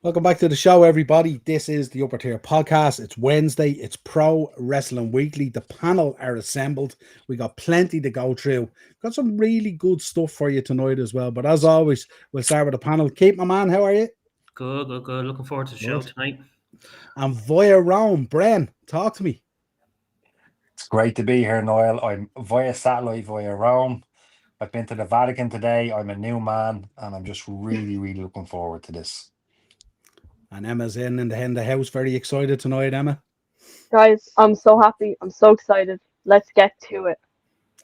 Welcome back to the show, everybody. This is the Upper Tier Podcast. It's Wednesday. It's Pro Wrestling Weekly. The panel are assembled. We got plenty to go through. Got some really good stuff for you tonight as well. But as always, we'll start with the panel. Kate, my man, how are you? Good, good, good. Looking forward to the show Good. tonight. And via Rome, Bren, talk to me. It's great to be here, Noel. I'm via satellite, via Rome. I've been to the Vatican today. I'm a new man, and I'm just really looking forward to this. And Emma's in the house. Very excited tonight, Emma. Guys, I'm so happy. I'm so excited. Let's get to it.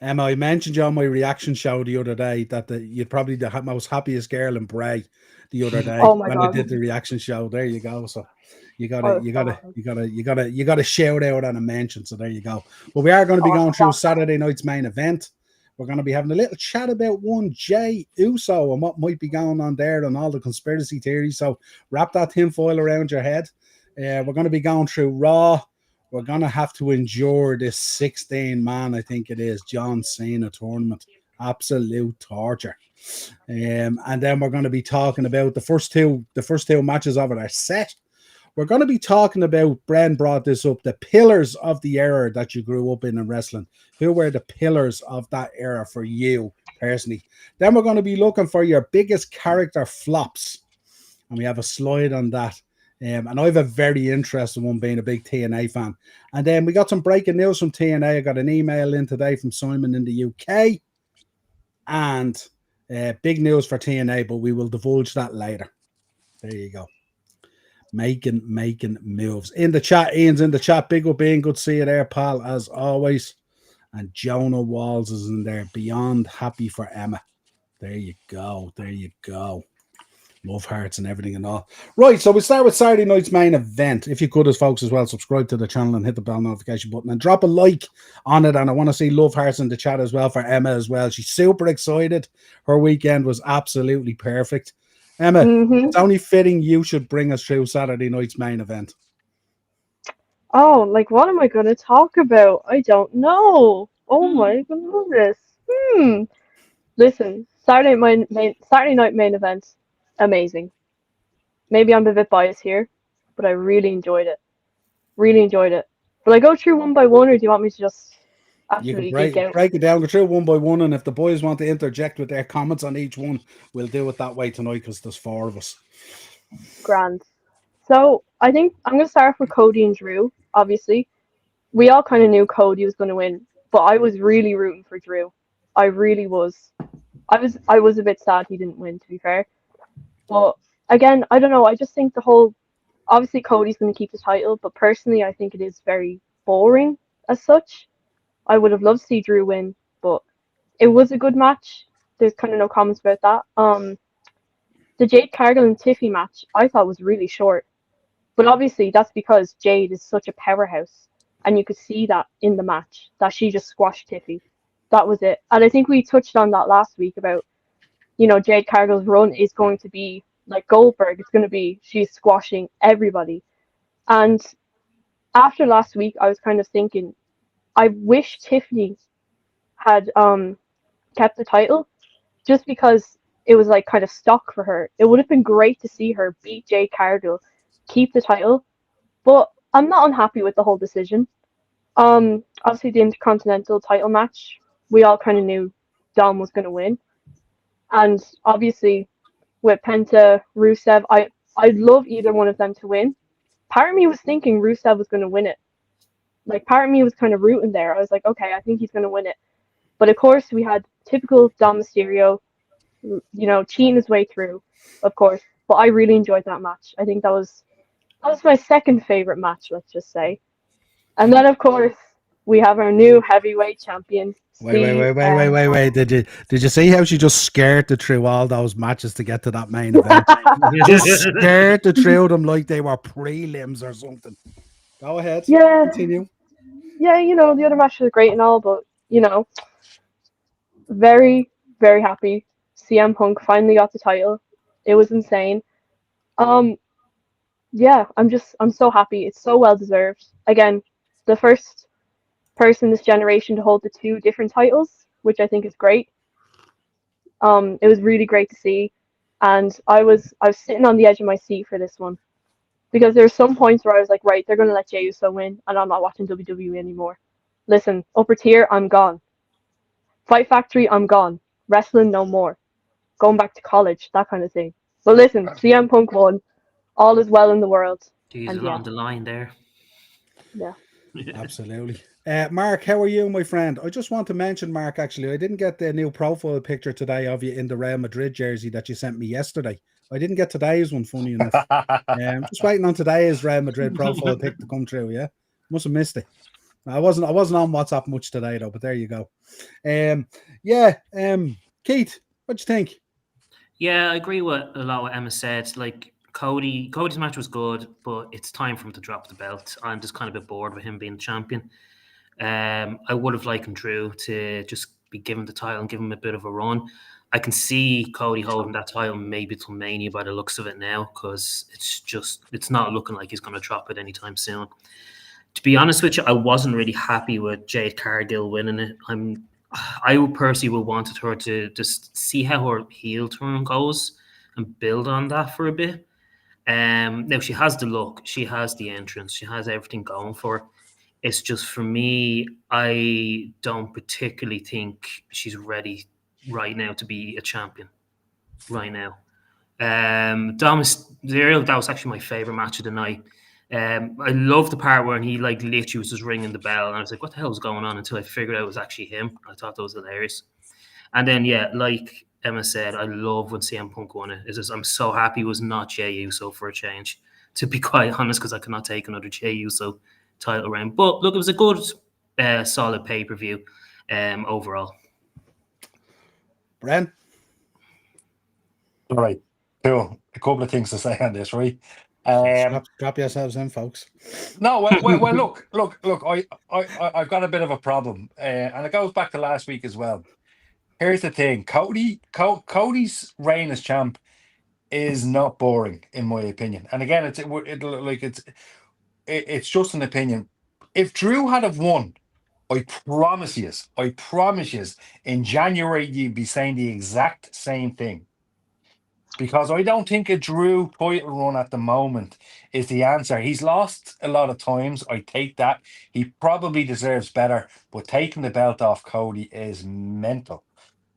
Emma, I mentioned you on my reaction show the other day that you're probably the most happiest girl in Bray the other day Oh my when I God. did the reaction show. There you go. So you Oh, gotta it's you so gotta happy. you gotta shout out and a mention. So there you go. But we are going to be going through Saturday night's main event. We're going to be having a little chat about one Jey Uso and what might be going on there and all the conspiracy theories. So wrap that tinfoil around your head. We're going to be going through Raw. We're going to have to endure this 16-man, I think it is, John Cena tournament. Absolute torture. And then we're going to be talking about the first two matches of it are set. We're going to be talking about, Bren brought this up, the pillars of the era that you grew up in wrestling. Who were the pillars of that era for you personally? Then we're going to be looking for your biggest character flops. And we have a slide on that. And I have a very interesting one, being a big TNA fan. And then we got some breaking news from TNA. I got an email in today from Simon in the UK. And big news for TNA, but we will divulge that later. There you go. Making moves. In the chat, Ian's in the chat. Big up, Ian. Good to see you there, pal, as always. And Jonah Walls is in there. Beyond happy for Emma. There you go. There you go. Love hearts and everything and all. Right, so we start with Saturday night's main event. If you could, as folks as well, subscribe to the channel and hit the bell notification button and drop a like on it. And I want to see love hearts in the chat as well for Emma as well. She's super excited. Her weekend was absolutely perfect. Emma, it's only fitting you should bring us through Saturday night's main event. Oh, like what am I going to talk about? I don't know. Oh my goodness. Listen, Saturday night main event, amazing. Maybe I'm a bit biased here, but I really enjoyed it. Really enjoyed it. Will I go through one by one, or do you want me to just You can absolutely geek out? break it down, go through one by one, and if the boys want to interject with their comments on each one, we'll do it that way tonight because there's four of us. Grand. So I think I'm going to start off with Cody and Drew, obviously. We all kind of knew Cody was going to win, but I was really rooting for Drew. I really was. I was a bit sad he didn't win, to be fair. But again, I don't know. I just think the whole, obviously Cody's going to keep the title, but personally, I think it is very boring as such. I would have loved to see Drew win, but it was a good match. There's kind of no comments about that. The Jade Cargill and Tiffy match I thought was really short, but obviously that's because Jade is such a powerhouse, and you could see that in the match that she just squashed Tiffy. That was it. And I think we touched on that last week about, Jade Cargill's run is going to be like Goldberg. It's going to be she's squashing everybody. And after last week, I was kind of thinking, I wish Tiffany had kept the title, just because it was like kind of stock for her. It would have been great to see her beat Jade Cargill, keep the title, but I'm not unhappy with the whole decision. Obviously the Intercontinental title match, we all kind of knew Dom was going to win, and obviously with Penta, Rusev, I'd love either one of them to win. Part of me was thinking Rusev was going to win it. Like, part of me was kind of rooting there. I was like, okay, I think he's going to win it. But of course, we had typical Dom Mysterio, cheating his way through, of course. But I really enjoyed that match. I think that was my second favorite match, let's just say. And then, of course, we have our new heavyweight champion. Wait. Did you see how she just skirted through all those matches to get to that main event? Just skirted through them like they were prelims or something. Go ahead. Yeah. Continue. Yeah, the other match was great and all, but, very, very happy. CM Punk finally got the title. It was insane. Yeah, I'm so happy. It's so well deserved. Again, the first person this generation to hold the two different titles, which I think is great. It was really great to see. and I was sitting on the edge of my seat for this one because there's some points where I was like, right, they're gonna let Jey Uso win, and I'm not watching WWE anymore. Listen, upper tier, I'm gone. Fight Factory, I'm gone. Wrestling, no more. Going back to college, that kind of thing. But listen, CM Punk won. All is well in the world, There's and a lot yeah, on the line there. yeah. Absolutely. Mark, how are you, my friend? I just want to mention, Mark, actually, I didn't get the new profile picture today of you in the Real Madrid jersey that you sent me yesterday. I didn't get today's one, funny enough. I'm just waiting on today's Real Madrid profile pic to come through, yeah? Must have missed it. I wasn't on WhatsApp much today, though, but there you go. Keith, what do you think? Yeah, I agree with a lot what Emma said. Like Cody's match was good, but it's time for him to drop the belt. I'm just kind of a bit bored with him being champion. I would have liked Drew to just be given the title and give him a bit of a run. I can see Cody holding that title maybe till Mania by the looks of it now, because it's not looking like he's going to drop it anytime soon. To be honest with you, I wasn't really happy with Jade Cargill winning it. I personally would wanted her to just see how her heel turn goes and build on that for a bit. Now she has the look, she has the entrance, she has everything going for her. It's just for me, I don't particularly think she's ready right now to be a champion. Right now, Dom Mysterio, that was actually my favorite match of the night. I love the part where he like literally was just ringing the bell, and I was like, "What the hell is going on?" Until I figured out it was actually him. I thought that was hilarious. And then, yeah, like Emma said, I love when CM Punk won it. It's just, I'm so happy it was not Jey Uso for a change, to be quite honest, because I could not take another Jey Uso title reign. But look, it was a good, solid pay per view overall. Bren? All right, cool. A couple of things to say on this, right? Drop yourselves in, folks. No, look. I've got a bit of a problem, and it goes back to last week as well. Here's the thing: Cody's reign as champ is not boring, in my opinion. And again, it's just an opinion. If Drew had have won, I promise you, in January you'd be saying the exact same thing. Because I don't think a Drew title run at the moment is the answer. He's lost a lot of times. I take that. He probably deserves better, but taking the belt off Cody is mental.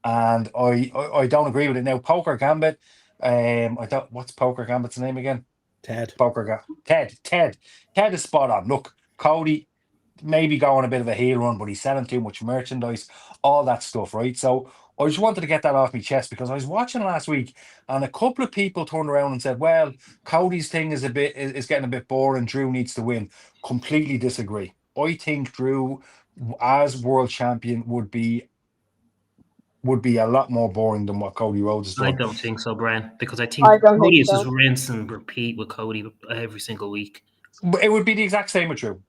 And I don't agree with it. Now, Poker Gambit, I don't what's Poker Gambit's name again? Ted. Ted is spot on. Look, Cody maybe going a bit of a heel run, but he's selling too much merchandise, all that stuff, right? So I just wanted to get that off my chest because I was watching last week and a couple of people turned around and said, well, Cody's thing is getting a bit boring. Drew needs to win. Completely disagree. I think Drew as world champion would be a lot more boring than what Cody Rhodes has I done. don't think so, Brian, because I think I don't Cody think is so. just rinse and repeat with Cody every single week. But it would be the exact same with Drew.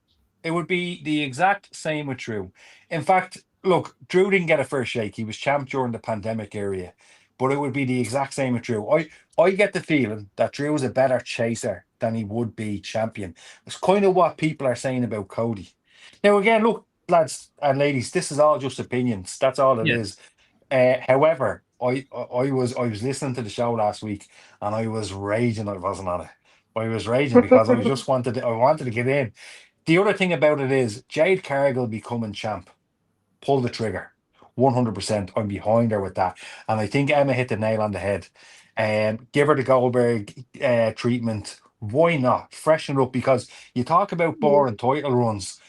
It would be the exact same with Drew. In fact, look, Drew didn't get a first shake. He was champ during the pandemic area. But it would be the exact same with Drew. I get the feeling that Drew is a better chaser than he would be champion. It's kind of what people are saying about Cody. Now, again, look, lads and ladies, this is all just opinions. That's all it Yeah. is. However, I was listening to the show last week and I was raging. I wasn't on it. I was raging because I wanted to get in. The other thing about it is Jade Cargill becoming champ. Pull the trigger. 100%. I'm behind her with that. And I think Emma hit the nail on the head. Give her the Goldberg treatment. Why not? Freshen it up because you talk about boring title runs.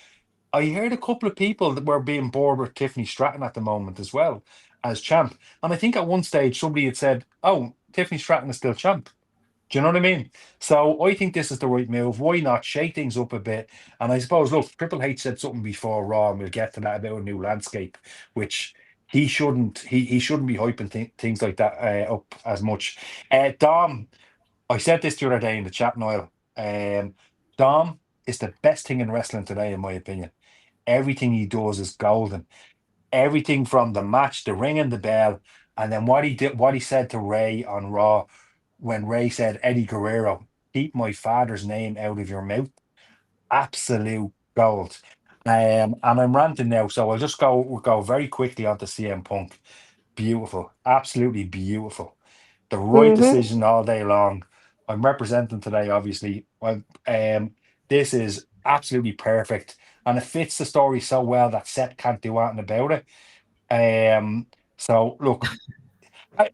I heard a couple of people that were being bored with Tiffany Stratton at the moment as well as champ. And I think at one stage somebody had said, oh, Tiffany Stratton is still champ. Do you know what I mean? So I think this is the right move. Why not shake things up a bit? And I suppose, look, Triple H said something before Raw, and we'll get to that about a new landscape, which he shouldn't be hyping things like that up as much. Dom, I said this the other day in the chat, Niall. Dom is the best thing in wrestling today, in my opinion. Everything he does is golden. Everything from the match, the ring and the bell, and then what he said to Ray on Raw when Ray said, Eddie Guerrero, keep my father's name out of your mouth. Absolute gold. And I'm ranting now, so we'll go very quickly onto CM Punk. Beautiful, absolutely beautiful. The right Mhm. decision all day long. I'm representing today, obviously. Well, this is absolutely perfect, and it fits the story so well that Seth can't do anything about it. So look, I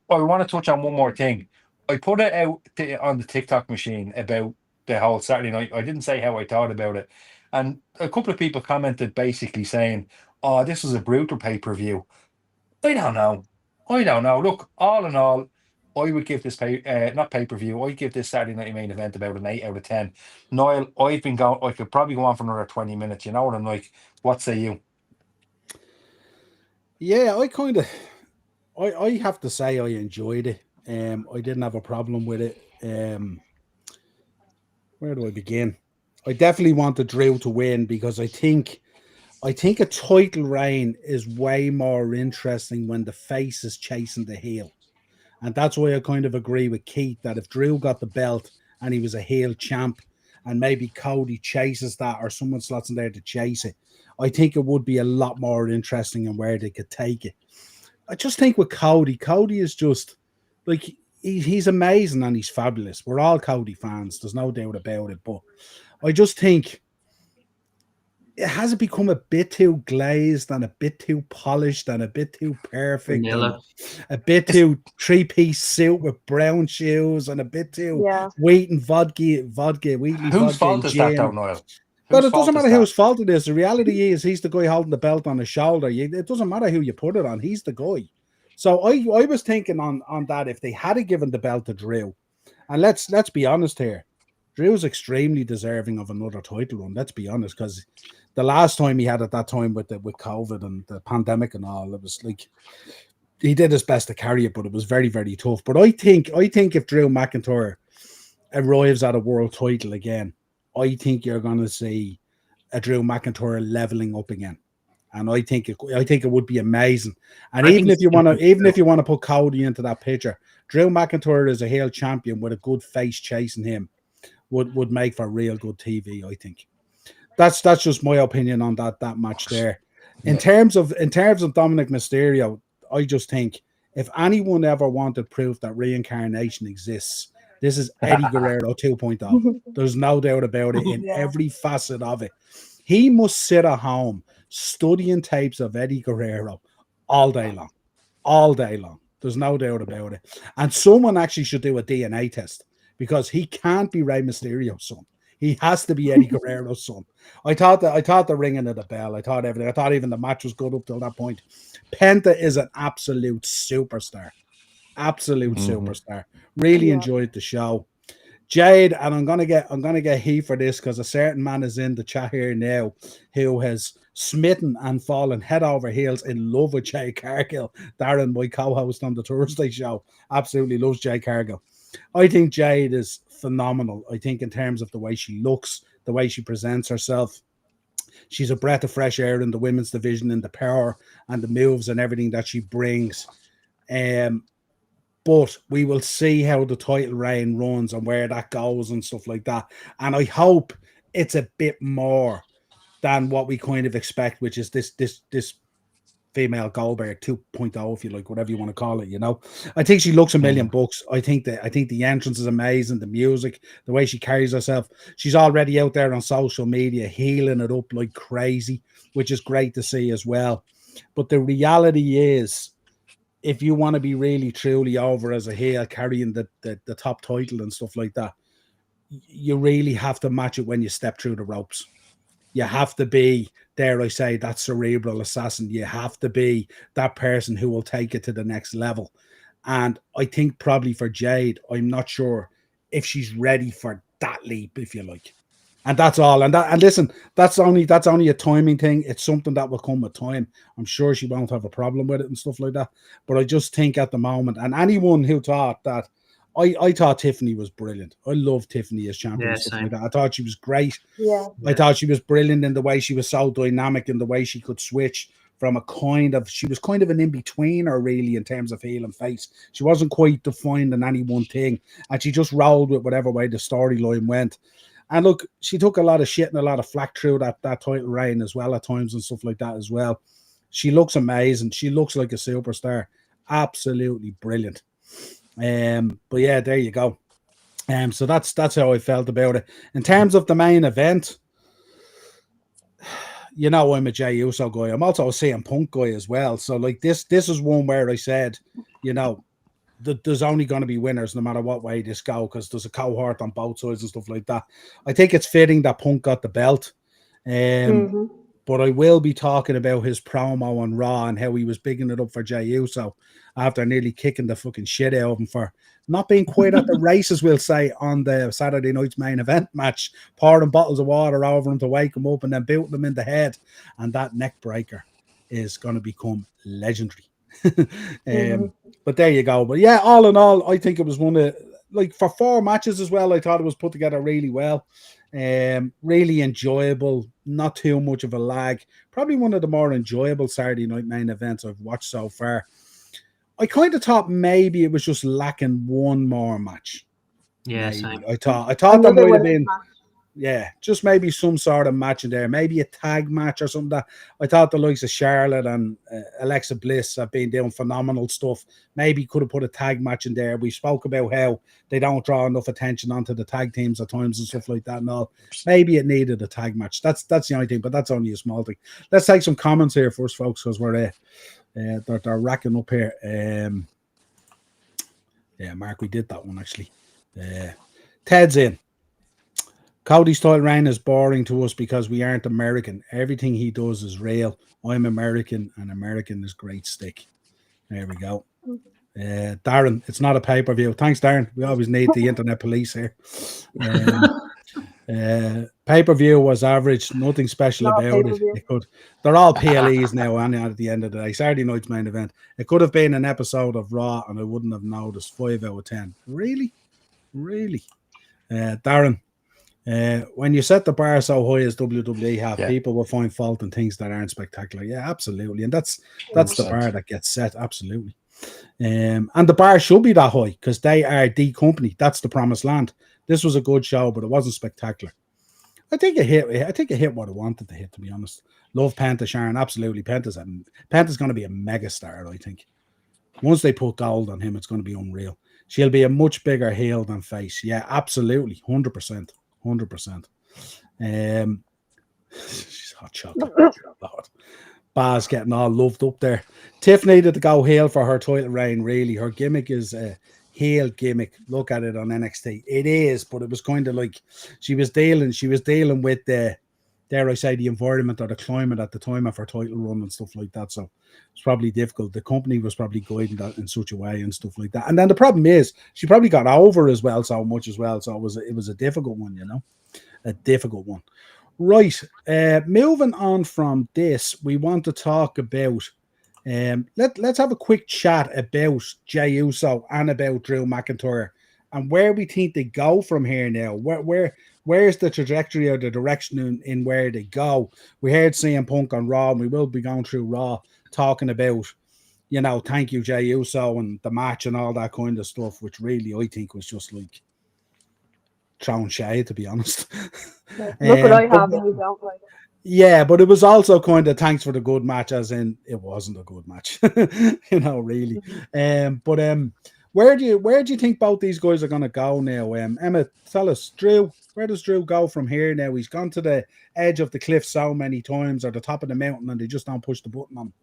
want to touch on one more thing. I put it out on the TikTok machine about the whole Saturday night. I didn't say how I thought about it, and a couple of people commented basically saying, "Oh, this was a brutal pay-per-view." I don't know. I don't know. Look, all in all, I would give this not pay-per-view. I'd give this Saturday night main event about an 8 out of 10. Niall, I've been going. I could probably go on for another 20 minutes. You know what I'm like? What say you? Yeah, I have to say I enjoyed it. I didn't have a problem with it. Where do I begin? I definitely wanted Drew to win because I think a title reign is way more interesting when the face is chasing the heel. And that's why I kind of agree with Keith that if Drew got the belt and he was a heel champ and maybe Cody chases that or someone slots in there to chase it, I think it would be a lot more interesting in where they could take it. I just think with Cody is just like he's amazing and he's fabulous. We're all Cody fans. There's no doubt about it. But I just think it has become a bit too glazed and a bit too polished and a bit too perfect and Vanilla. a bit too three-piece suit with brown shoes and a bit too Yeah. wheat and Wheatley Whose vodka fault and is that, though, gin. Niall? But Whose it doesn't fault is matter whose that? fault it is. The reality is he's the guy holding the belt on his shoulder. It doesn't matter who you put it on. He's the guy. So I was thinking on that if they had given the belt to Drew, and let's be honest here, Drew's extremely deserving of another title run. Let's be honest, because the last time he had at that time with COVID and the pandemic and all, it was like he did his best to carry it, but it was very, very tough. But I think if Drew McIntyre arrives at a world title again, I think you're going to see a Drew McIntyre leveling up again. And I think it would be amazing. And even if you want to put Cody into that picture, Drew McIntyre is a heel champion with a good face chasing him would make for real good TV. I think that's just my opinion on that match there. In terms of Dominic Mysterio, I just think if anyone ever wanted proof that reincarnation exists, this is Eddie Guerrero 2.0. There's no doubt about it in every facet of it. He must sit at home studying tapes of Eddie Guerrero all day long. All day long. There's no doubt about it. And someone actually should do a DNA test because he can't be Rey Mysterio's son. He has to be Eddie Guerrero's son. I thought the ringing of the bell. I thought everything. I thought even the match was good up till that point. Penta is an absolute superstar. Absolute superstar. Really enjoyed the show. Jade, and I'm gonna get heat for this because a certain man is in the chat here now who has smitten and fallen head over heels in love with Jade Cargill. Darren, my co-host on the Thursday show, absolutely loves Jade Cargill. I think Jade is phenomenal. I think in terms of the way she looks, the way she presents herself, she's a breath of fresh air in the women's division and the power and the moves and everything that she brings. But we will see how the title reign runs and where that goes and stuff like that. And I hope it's a bit more than what we kind of expect, which is this female Goldberg 2.0, if you like, whatever you want to call it. You know, I think she looks a million bucks. I think the entrance is amazing, the music, the way she carries herself. She's already out there on social media healing it up like crazy, which is great to see as well. But the reality is, if you want to be really truly over as a heel carrying the top title and stuff like that, you really have to match it when you step through the ropes. You have to be, dare I say, that cerebral assassin. You have to be that person who will take it to the next level. And I think probably for Jade, I'm not sure if she's ready for that leap, if you like. And that's all. And listen, that's only a timing thing. It's something that will come with time. I'm sure she won't have a problem with it and stuff like that. But I just think at the moment, and anyone who thought that, I thought Tiffany was brilliant. I love Tiffany as champion and stuff like that. I thought she was great. Yeah. I thought she was brilliant in the way she was so dynamic, in the way she could switch from she was kind of an in-betweener really in terms of heel and face. She wasn't quite defined in any one thing. And she just rolled with whatever way the storyline went. And look, she took a lot of shit and a lot of flack through that title reign as well at times and stuff like that as well. She looks amazing. She looks like a superstar. Absolutely brilliant. But yeah, there you go. So that's how I felt about it. In terms of the main event, you know, I'm a Jey Uso guy. I'm also a CM Punk guy as well. So like this is one where I said, you know, there's only going to be winners no matter what way this go, because there's a cohort on both sides and stuff like that. I think it's fitting that Punk got the belt. But I will be talking about his promo on Raw and how he was bigging it up for Jey Uso after nearly kicking the fucking shit out of him for not being quite at the races, we'll say, on the Saturday night's main event match, pouring bottles of water over him to wake him up and then booting him in the head. And that neck breaker is going to become legendary. But there you go. But yeah, all in all, I think it was one of, like, for 4 matches as well, I thought it was put together really well. Really enjoyable, not too much of a lag. Probably one of the more enjoyable Saturday night main events I've watched so far. I kind of thought maybe it was just lacking one more match. Yeah, maybe. same. I thought there might have been, just maybe some sort of match in there, maybe a tag match or something. That I thought the likes of Charlotte and Alexa Bliss have been doing phenomenal stuff. Maybe could have put a tag match in there. We spoke about how they don't draw enough attention onto the tag teams at times and stuff like that and all. Maybe it needed a tag match. That's the only thing, but that's only a small thing. Let's take some comments here first, folks, because we're they're racking up here. Yeah, Mark, we did that one actually. Ted's in. Cody's title reign is boring to us because we aren't American. Everything he does is real. I'm American, and American is great stick. There we go. Darren, it's not a pay-per-view. Thanks, Darren. We always need the internet police here. Pay-per-view was average. Nothing special about it. They're all PLEs now, and at the end of the day, Saturday night's main event. It could have been an episode of Raw, and I wouldn't have noticed. 5 out of 10. Really? Darren, when you set the bar so high as WWE have, people will find fault in things that aren't spectacular. Yeah, absolutely. And that's 100%. The bar that gets set. Absolutely. And the bar should be that high because they are the company. That's the promised land. This was a good show, but it wasn't spectacular. I think it hit what I wanted to hit, to be honest. Love Penta, Sharon. Absolutely. Penta's going to be a mega star, I think. Once they put gold on him, it's going to be unreal. She'll be a much bigger heel than face. Yeah, absolutely. 100%. 100%. She's hot chocolate. Lord. Baz getting all loved up there. Tiff needed to go heel for her title reign, really. Her gimmick is a heel gimmick. Look at it on NXT. It is, but it was kind of like she was dealing with the, dare I say, the environment or the climate at the time of her title run and stuff like that. So it's probably difficult. The company was probably guiding that in such a way and stuff like that. And then the problem is she probably got over as well so much as well. So it was a difficult one, you know, a difficult one. Right. Moving on from this, we want to talk about let's have a quick chat about Jey Uso and about Drew McIntyre and where we think they go from here now. Where's the trajectory or the direction in where they go? We heard CM Punk on Raw, and we will be going through Raw talking about, you know, thank you, Jey Uso, and the match and all that kind of stuff, which really I think was just like throwing shade, to be honest. Look what I have and you don't like. Yeah, but it was also kind of thanks for the good match, as in it wasn't a good match, you know, really. Where do you think both these guys are going to go now? Emma, tell us, Drew, where does Drew go from here now? He's gone to the edge of the cliff so many times, or the top of the mountain, and they just don't push the button on him.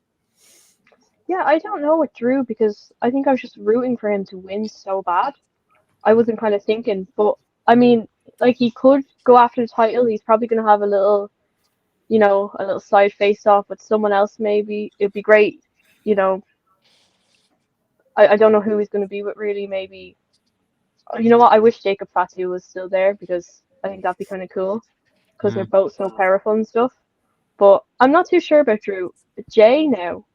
Yeah, I don't know with Drew because I think I was just rooting for him to win so bad. I wasn't kind of thinking, but I mean, like, he could go after the title. He's probably going to have a little, you know, a little side face off with someone else maybe. It'd be great, you know. I don't know who he's going to be with, really. Maybe, you know what, I wish Jacob Fatu was still there because I think that'd be kind of cool because they're both so powerful and stuff. But I'm not too sure about Drew. Jay now,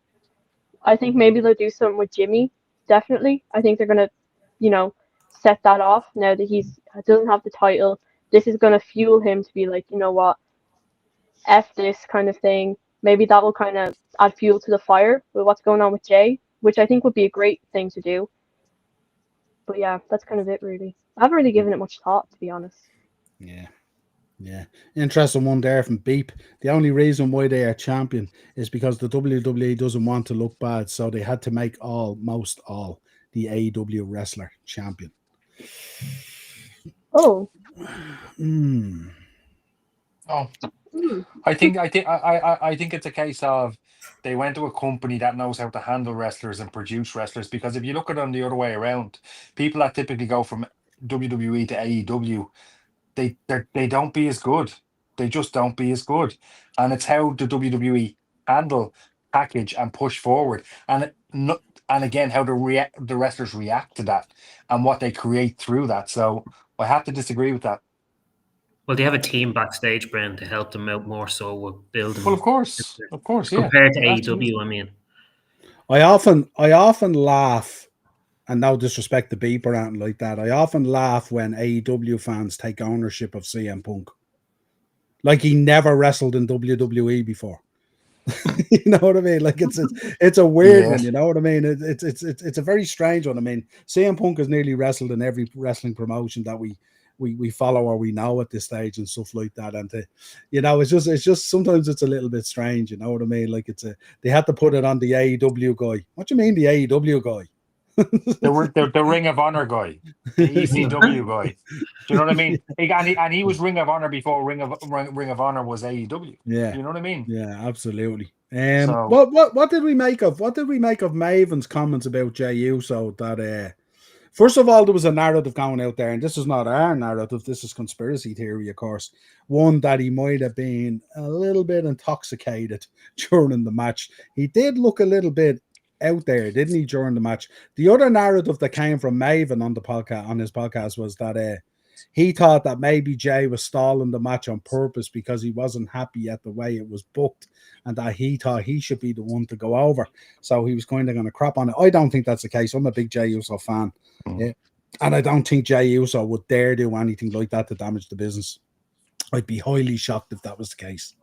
I think maybe they'll do something with Jimmy, definitely. I think they're going to, you know, set that off now that he doesn't have the title. This is going to fuel him to be like, you know what, F this kind of thing. Maybe that will kind of add fuel to the fire with what's going on with Jay, which I think would be a great thing to do. But yeah, that's kind of it, really. I haven't really given it much thought, to be honest. Yeah. Interesting one there from Beep. The only reason why they are champion is because the WWE doesn't want to look bad, so they had to make most all. the AEW wrestler champion? Oh. Oh, I think it's a case of they went to a company that knows how to handle wrestlers and produce wrestlers. Because if you look at them the other way around, people that typically go from WWE to AEW, they don't be as good. They just don't be as good. And it's how the WWE handle, package, and push forward, and again how the wrestlers react to that and what they create through that. So I have to disagree with that. Well, they have a team backstage, Brent, to help them out more so with building. Well, of course, yeah. Compared to Absolutely. AEW, I mean. I often laugh, and no disrespect to Beep or anything like that. I often laugh when AEW fans take ownership of CM Punk. Like he never wrestled in WWE before. You know what I mean? Like it's a weird one. You know what I mean? It's a very strange one. I mean, CM Punk has nearly wrestled in every wrestling promotion that we follow or we know at this stage and stuff like that. And it's just sometimes it's a little bit strange. You know what I mean? Like they had to put it on the AEW guy. What do you mean the AEW guy? the Ring of Honor guy, the ECW guy. Do you know what I mean? And he was Ring of Honor before Ring of Honor was AEW. Yeah, you know what I mean? Yeah, absolutely. So, what did we make of Maven's comments about Jey Uso? That first of all, there was a narrative going out there, and this is not our narrative. This is conspiracy theory, of course. One, that he might have been a little bit intoxicated during the match. He did look a little bit out there, didn't he, during the match? The other narrative that came from Maven on his podcast was that he thought that maybe Jey was stalling the match on purpose because he wasn't happy at the way it was booked, and that he thought he should be the one to go over. So he was kind of going to crap on it. I don't think that's the case. I'm a big Jey Uso fan. Yeah. And I don't think Jey Uso would dare do anything like that to damage the business. I'd be highly shocked if that was the case.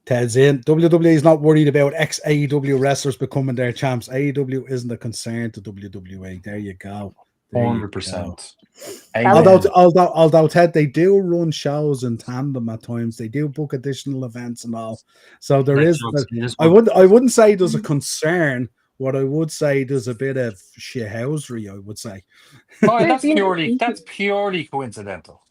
Ted's in. WWE is not worried about ex-AEW wrestlers becoming their champs. AEW isn't a concern to WWE. There you go. 100%. Although Ted, they do run shows in tandem at times. They do book additional events and all. So there is. I wouldn't say there's a concern. What I would say, there's a bit of shithousery, I would say. Oh, that's purely coincidental.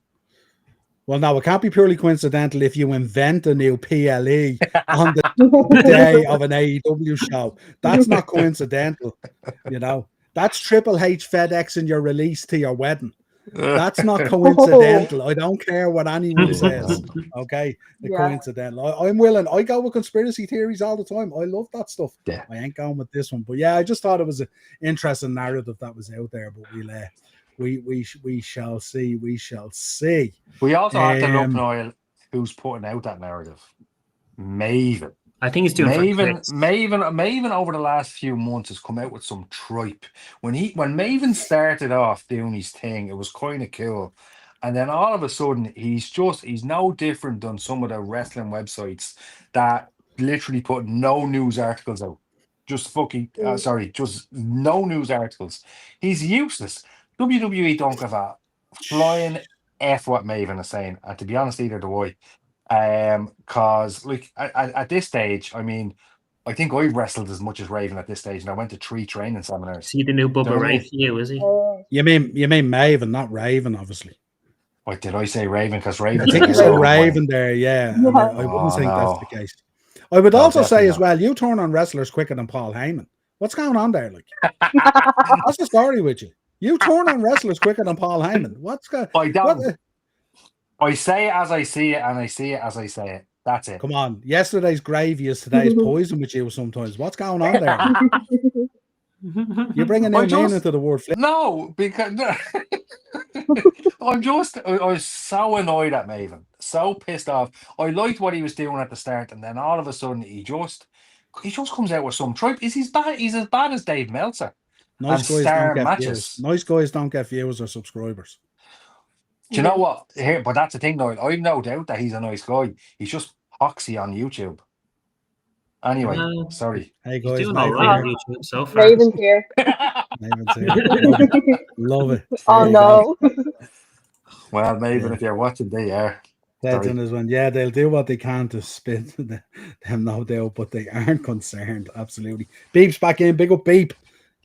Well, no, it can't be purely coincidental if you invent a new PLE on the day of an AEW show. That's not coincidental, you know. That's Triple H FedExing your release to your wedding. That's not coincidental. I don't care what anyone says. Okay, coincidental. I'm willing. I go with conspiracy theories all the time. I love that stuff. Yeah. I ain't going with this one, but yeah, I just thought it was an interesting narrative that was out there. But we shall see. We shall see. We also have to look, Noel, who's putting out that narrative. Maven. I think he's doing Maven over the last few months has come out with some tripe. When Maven started off doing his thing, it was kind of cool. And then all of a sudden, he's no different than some of the wrestling websites that literally put no news articles out. Just no news articles. He's useless. WWE don't give a flying F what Maven is saying. And to be honest, either do I. Cause like at this stage, I mean, I think I've wrestled as much as Raven at this stage, and I went to 3 training seminars. See the new Bubba Ray for you, is he? You mean Maven, not Raven, obviously. What did I say, Raven? Because Raven. I think you said Raven there, yeah. I wouldn't think that's the case. I would also say as well, you turn on wrestlers quicker than Paul Heyman. What's going on there? Like, what's the story with you? You turn on wrestlers quicker than Paul Heyman. What's going? I don't. I say it as I see it, and I see it as I say it. That's it. Come on. Yesterday's gravy is today's poison with you sometimes. What's going on there? You're bringing new meaning into the word flip. No, because I was so annoyed at Maven. So pissed off. I liked what he was doing at the start, and then all of a sudden he just comes out with some tripe. He's as bad as Dave Meltzer. Nice guys don't get views. Nice guys don't get views or subscribers. Do you know what? Here, but that's the thing, though. I've no doubt that he's a nice guy. He's just poxy on YouTube. Anyway, sorry. Hey guys, he's doing all right on YouTube so far. Raven's here. Maven's here. Love it. Oh no. Well, Maven, if you're watching, they are. That's in this one. Yeah, they'll do what they can to spin them, no doubt, but they aren't concerned. Absolutely. Beep's back in. Big up Beep.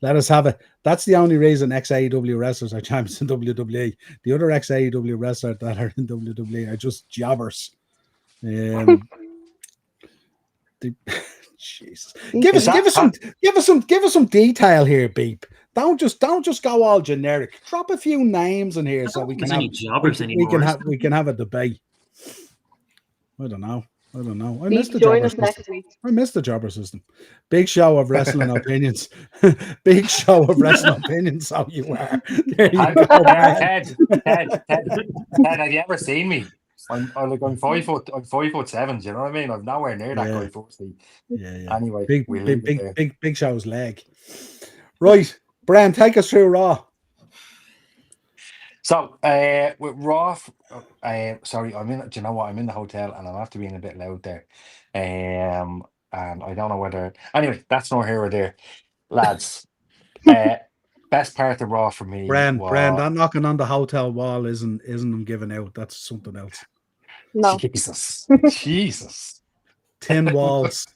Let us have it. That's the only reason ex-AEW wrestlers are champions in WWE. The other ex-AEW wrestlers that are in WWE are just jobbers. Jesus, give us some detail here, Beep. Don't just go all generic. Drop a few names in here so we can have a debate. I don't know. I missed the jobber system. I missed the jobber system. Big show of wrestling opinions. Big show of wrestling opinions. So you are. There you go. Ted, have you ever seen me? I'm 5'7". Do you know what I mean? I'm nowhere near that guy. Firstly, yeah. Anyway, big show's leg. Right, Bran, take us through Raw. So, with Raw, sorry, I'm in. Do you know what? I'm in the hotel, and I'm after being a bit loud there. And I don't know whether. Anyway, that's not here or there, lads. Best part of Raw for me, Bran, that knocking on the hotel wall isn't them giving out. That's something else. No. Jesus. Tin walls.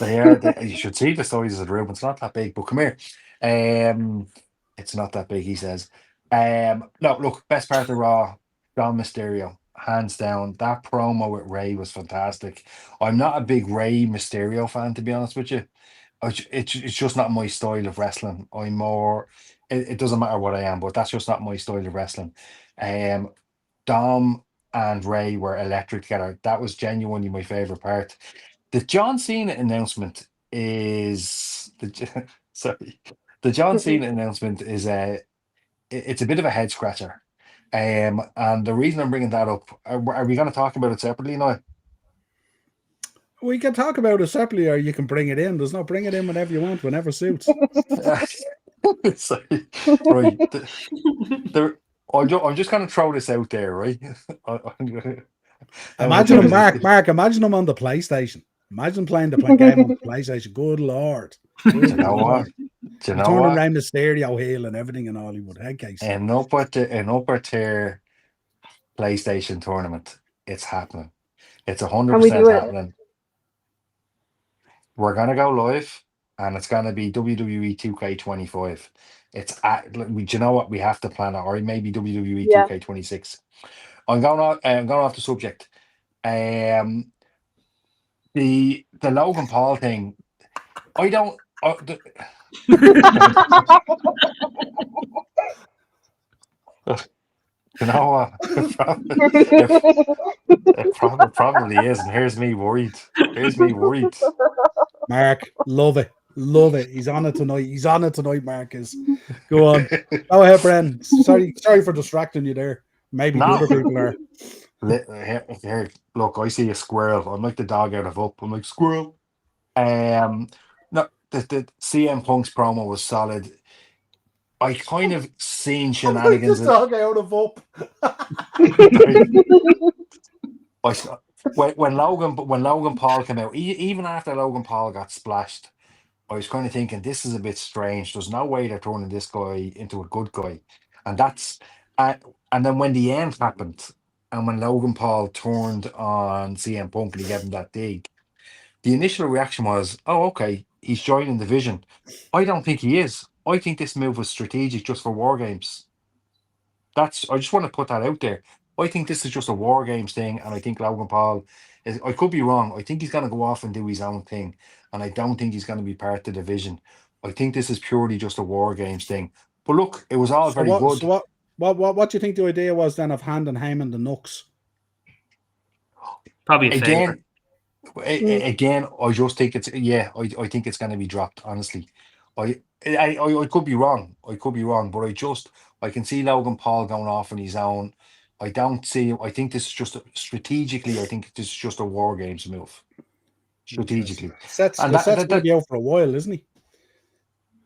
You should see the size of the room. It's not that big, but come here. It's not that big, he says. No, look, best part of Raw, Dom Mysterio, hands down. That promo with Ray was fantastic. I'm not a big Ray Mysterio fan, to be honest with you. It's just not my style of wrestling. I'm more. It doesn't matter what I am, but that's just not my style of wrestling. Dom and Ray were electric together. That was genuinely my favorite part. The John Cena announcement is the John Cena announcement is it's a bit of a head scratcher. And the reason I'm bringing that up, are we going to talk about it separately now? We can talk about it separately, or you can bring it in. There's no bring it in whenever you want, whenever suits. Sorry. Right. I'm just going to throw this out there, right? Imagine him, Mark. Imagine him on the PlayStation. Imagine playing the game on the PlayStation. Good Lord. Do you know what? Turn around the Mysterio heel and everything in Hollywood. Head case. An upper tier PlayStation tournament. It's happening. It's 100% happening. We're gonna go live, and it's gonna be WWE 2K25. It's do you know what? We have to plan it, or maybe WWE 2K26. I'm going off the subject. The Logan Paul thing. I don't. You know what? It probably is, and here's me worried. Mark, love it. He's on it tonight. Marcus. Go on. Go ahead, Bren. Sorry for distracting you there. Maybe the other people are. Here, look, I see a squirrel. I'm like the dog out of Up. I'm like, squirrel. No, the CM Punk's promo was solid. I kind of seen shenanigans. Like the dog out of Up. When Logan Paul came out, even after Logan Paul got splashed, I was kind of thinking, this is a bit strange. There's no way they're turning this guy into a good guy. And then when the end happened, and when Logan Paul turned on CM Punk and he gave him that dig, the initial reaction was, oh, okay, he's joining the Vision. I don't think he is. I think this move was strategic just for War Games. I just want to put that out there. I think this is just a War Games thing, and I think Logan Paul is. I could be wrong. I think he's going to go off and do his own thing, and I don't think he's going to be part of the Division. I think this is purely just a War Games thing. But look, it was all very good. So what do you think the idea was then of handing Heyman the Nooks? Probably again. I just think it's I think it's going to be dropped. Honestly, I could be wrong. But I can see Logan Paul going off on his own. I don't see. I think this is just strategically. I think this is just a War Games move. Strategically, Seth's going to be out for a while, isn't he?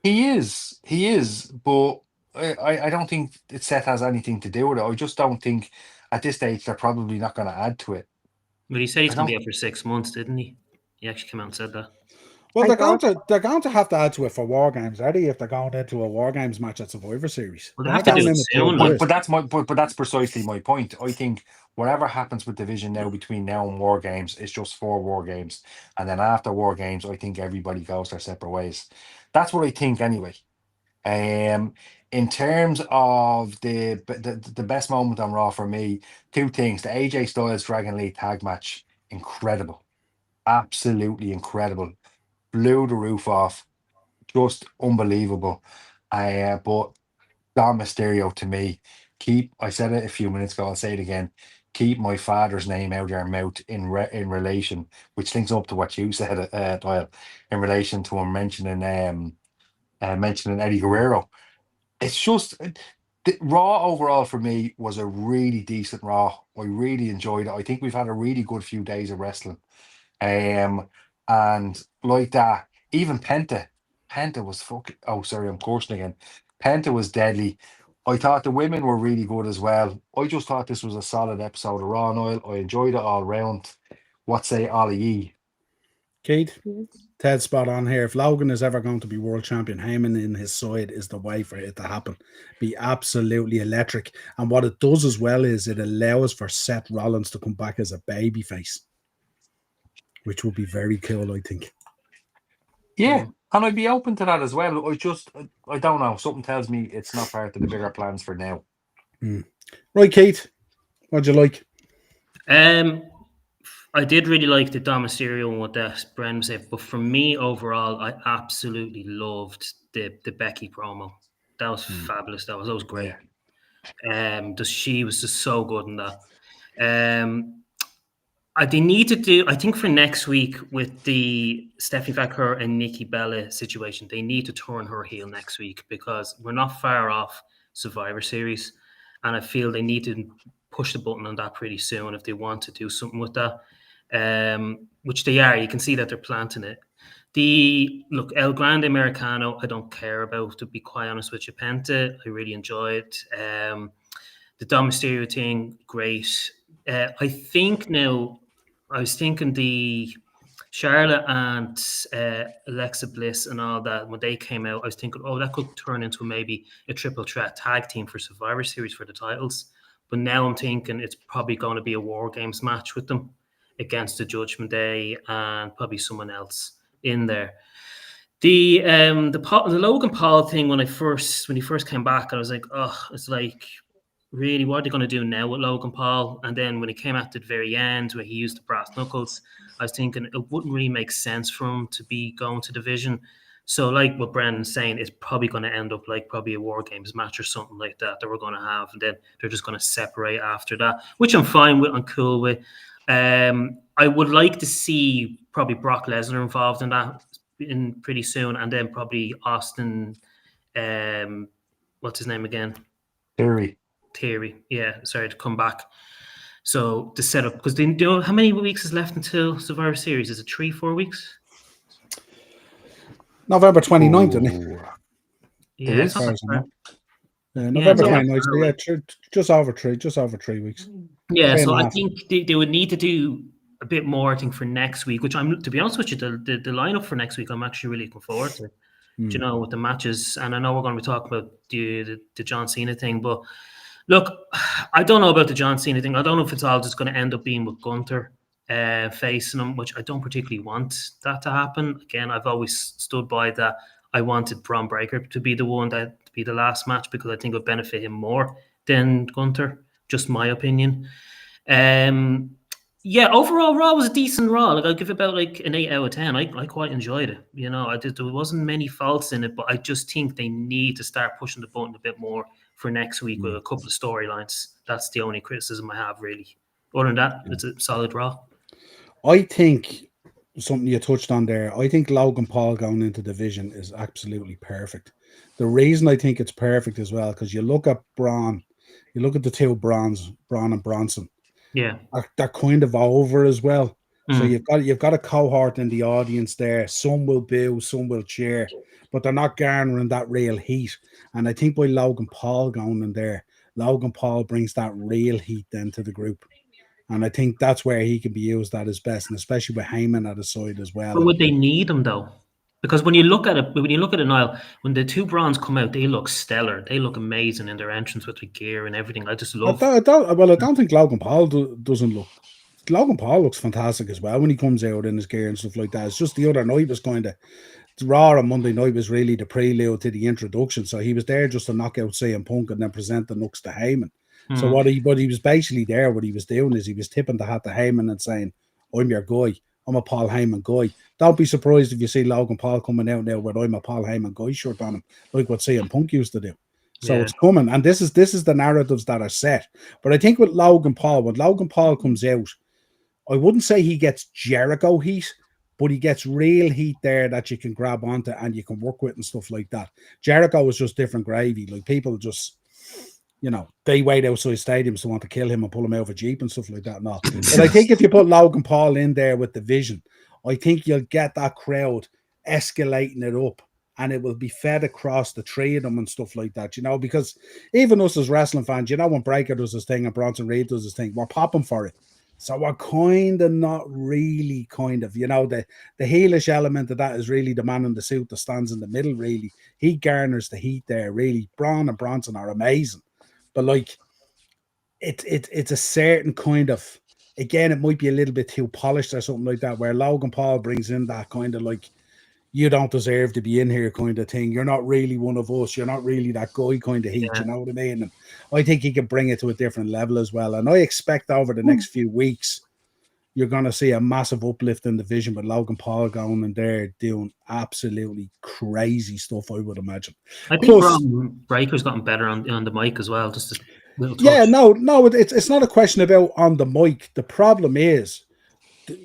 He is. But I don't think Seth has anything to do with it. I just don't think at this stage they're probably not going to add to it. But he said he's going to be out for 6 months, didn't he? He actually came out and said that. Well, Thank God. they're going to have to add to it for War Games, are they? If they're going into a War Games match at Survivor Series, Well, they they're have not to do going it in soon. with But this. that's precisely my point. I think whatever happens with division now between now and War Games is just for War Games, and then after War Games, I think everybody goes their separate ways. That's what I think anyway. In terms of the best moment on Raw for me, two things: the AJ Styles Dragon Lee tag match, incredible, absolutely incredible, blew the roof off, just unbelievable. But Dom Mysterio to me, I said it a few minutes ago, I'll say it again. Keep my father's name out of your mouth in relation, which links up to what you said, Doyle, in relation to him mentioning Eddie Guerrero. It's just the Raw overall for me was a really decent Raw. I really enjoyed it. I think we've had a really good few days of wrestling. And like that, even Penta was fucking. Oh, sorry, I'm cursing again. Penta was deadly. I thought the women were really good as well. I just thought this was a solid episode of Raw and Oil. I enjoyed it all round. What say Ollie E? Keith, Mhm. Ted spot on here. If Logan is ever going to be world champion, Heyman in his side is the way for it to happen. Be absolutely electric. And what it does as well is it allows for Seth Rollins to come back as a babyface, which would be very cool, I think. Yeah, and I'd be open to that as well. I don't know. Something tells me it's not part of the bigger plans for now. Right, Keith, what'd you like? I did really like the Dom Mysterio and what that Bren said, but for me overall, I absolutely loved the Becky promo. That was fabulous. That was great. She was just so good in that. They need to do. I think for next week with the Stephanie Vaquer and Nikki Bella situation, they need to turn her heel next week because we're not far off Survivor Series, and I feel they need to push the button on that pretty soon if they want to do something with that. Which they are. You can see that they're planting it. Look, El Grande Americano, I don't care about, to be quite honest with you. Penta, I really enjoy it. The Dom Mysterio thing, great. I think now, I was thinking the Charlotte and Alexa Bliss and all that, when they came out, I was thinking, oh, that could turn into maybe a triple threat tag team for Survivor Series for the titles. But now I'm thinking it's probably going to be a War Games match with them against the Judgment Day and probably someone else in there. The Logan Paul thing when he first came back, I was like, oh, it's like, really, what are they going to do now with Logan Paul? And then when he came at the very end where he used the brass knuckles, I was thinking it wouldn't really make sense for him to be going to division. So like what Brandon's saying, it's probably going to end up like probably a War Games match or something like that we're going to have. And then they're just going to separate after that, which I'm fine with, I'm cool with. I would like to see probably Brock Lesnar involved in that pretty soon. And then probably Austin, what's his name again? Theory, yeah, sorry, to come back. So the setup, because they do. How many weeks is left until Survivor Series? Is it 3-4 weeks? November 29th, isn't it? Yeah, It is. November Yeah, 29th. Yeah, just over 3 weeks. Yeah, Three so and a I half. think they would need to do a bit more, I think, for next week, which I'm, to be honest with you, the lineup for next week, I'm actually really looking forward to. Do you know, with the matches, and I know we're going to be talking about the John Cena thing, but look, I don't know about the John Cena thing. I don't know if it's all just going to end up being with Gunther facing him, which I don't particularly want that to happen. Again, I've always stood by that. I wanted Braun Breaker to be the one to be the last match because I think it would benefit him more than Gunther. Just my opinion. Yeah, overall, Raw was a decent Raw. Like, I'll give it about like an 8 out of 10. I quite enjoyed it. You know, there wasn't many faults in it, but I just think they need to start pushing the button a bit more for next week with a couple of storylines. That's the only criticism I have, really. Other than that, it's a solid Raw. I think something you touched on there. I think Logan Paul going into division is absolutely perfect. The reason I think it's perfect as well, because you look at Braun, you look at the two Braun and Bronson. Yeah, They're kind of over as well. So you've got a cohort in the audience there. Some will boo, some will cheer, but they're not garnering that real heat. And I think by Logan Paul going in there, Logan Paul brings that real heat then to the group. And I think that's where he can be used at his best, and especially with Heyman at his side as well. But would they need him though? Because when you look at it, Niall, when the two Bronze come out, they look stellar. They look amazing in their entrance with the gear and everything. I just love. I don't think Logan Paul doesn't look. Logan Paul looks fantastic as well when he comes out in his gear and stuff like that. It's just the other night was kind of Raw on Monday night was really the prelude to the introduction. So he was there just to knock out CM Punk and then present the Nux to Heyman. So what he was basically there, what he was doing is he was tipping the hat to Heyman and saying, I'm your guy. I'm a Paul Heyman guy. Don't be surprised if you see Logan Paul coming out now with I'm a Paul Heyman guy shirt on him, like what CM Punk used to do. So it's coming, and this is the narratives that are set. But I think with Logan Paul, when Logan Paul comes out, I wouldn't say he gets Jericho heat, but he gets real heat there that you can grab onto and you can work with and stuff like that. Jericho was just different gravy. Like people just, they wait outside stadiums to want to kill him and pull him out of a Jeep and stuff like that. No. But I think if you put Logan Paul in there with the vision, I think you'll get that crowd escalating it up. And it will be fed across the three of them and stuff like that, because even us as wrestling fans, when Breaker does his thing and Bronson Reed does his thing, we're popping for it. So we're kind of not really the heelish element of that is really the man in the suit that stands in the middle, really. He garners the heat there, really. Braun and Bronson are amazing. But it's a certain kind of, again, it might be a little bit too polished or something like that, where Logan Paul brings in that kind of you don't deserve to be in here kind of thing. You're not really one of us. You're not really that guy kind of heat. You know what I mean? And I think he can bring it to a different level as well. And I expect over the next few weeks, you're going to see a massive uplift in the vision with Logan Paul going in there doing absolutely crazy stuff, I would imagine. I think Breaker's gotten better on the mic as well. Just a little touch. Yeah, no, it's not a question about on the mic. The problem is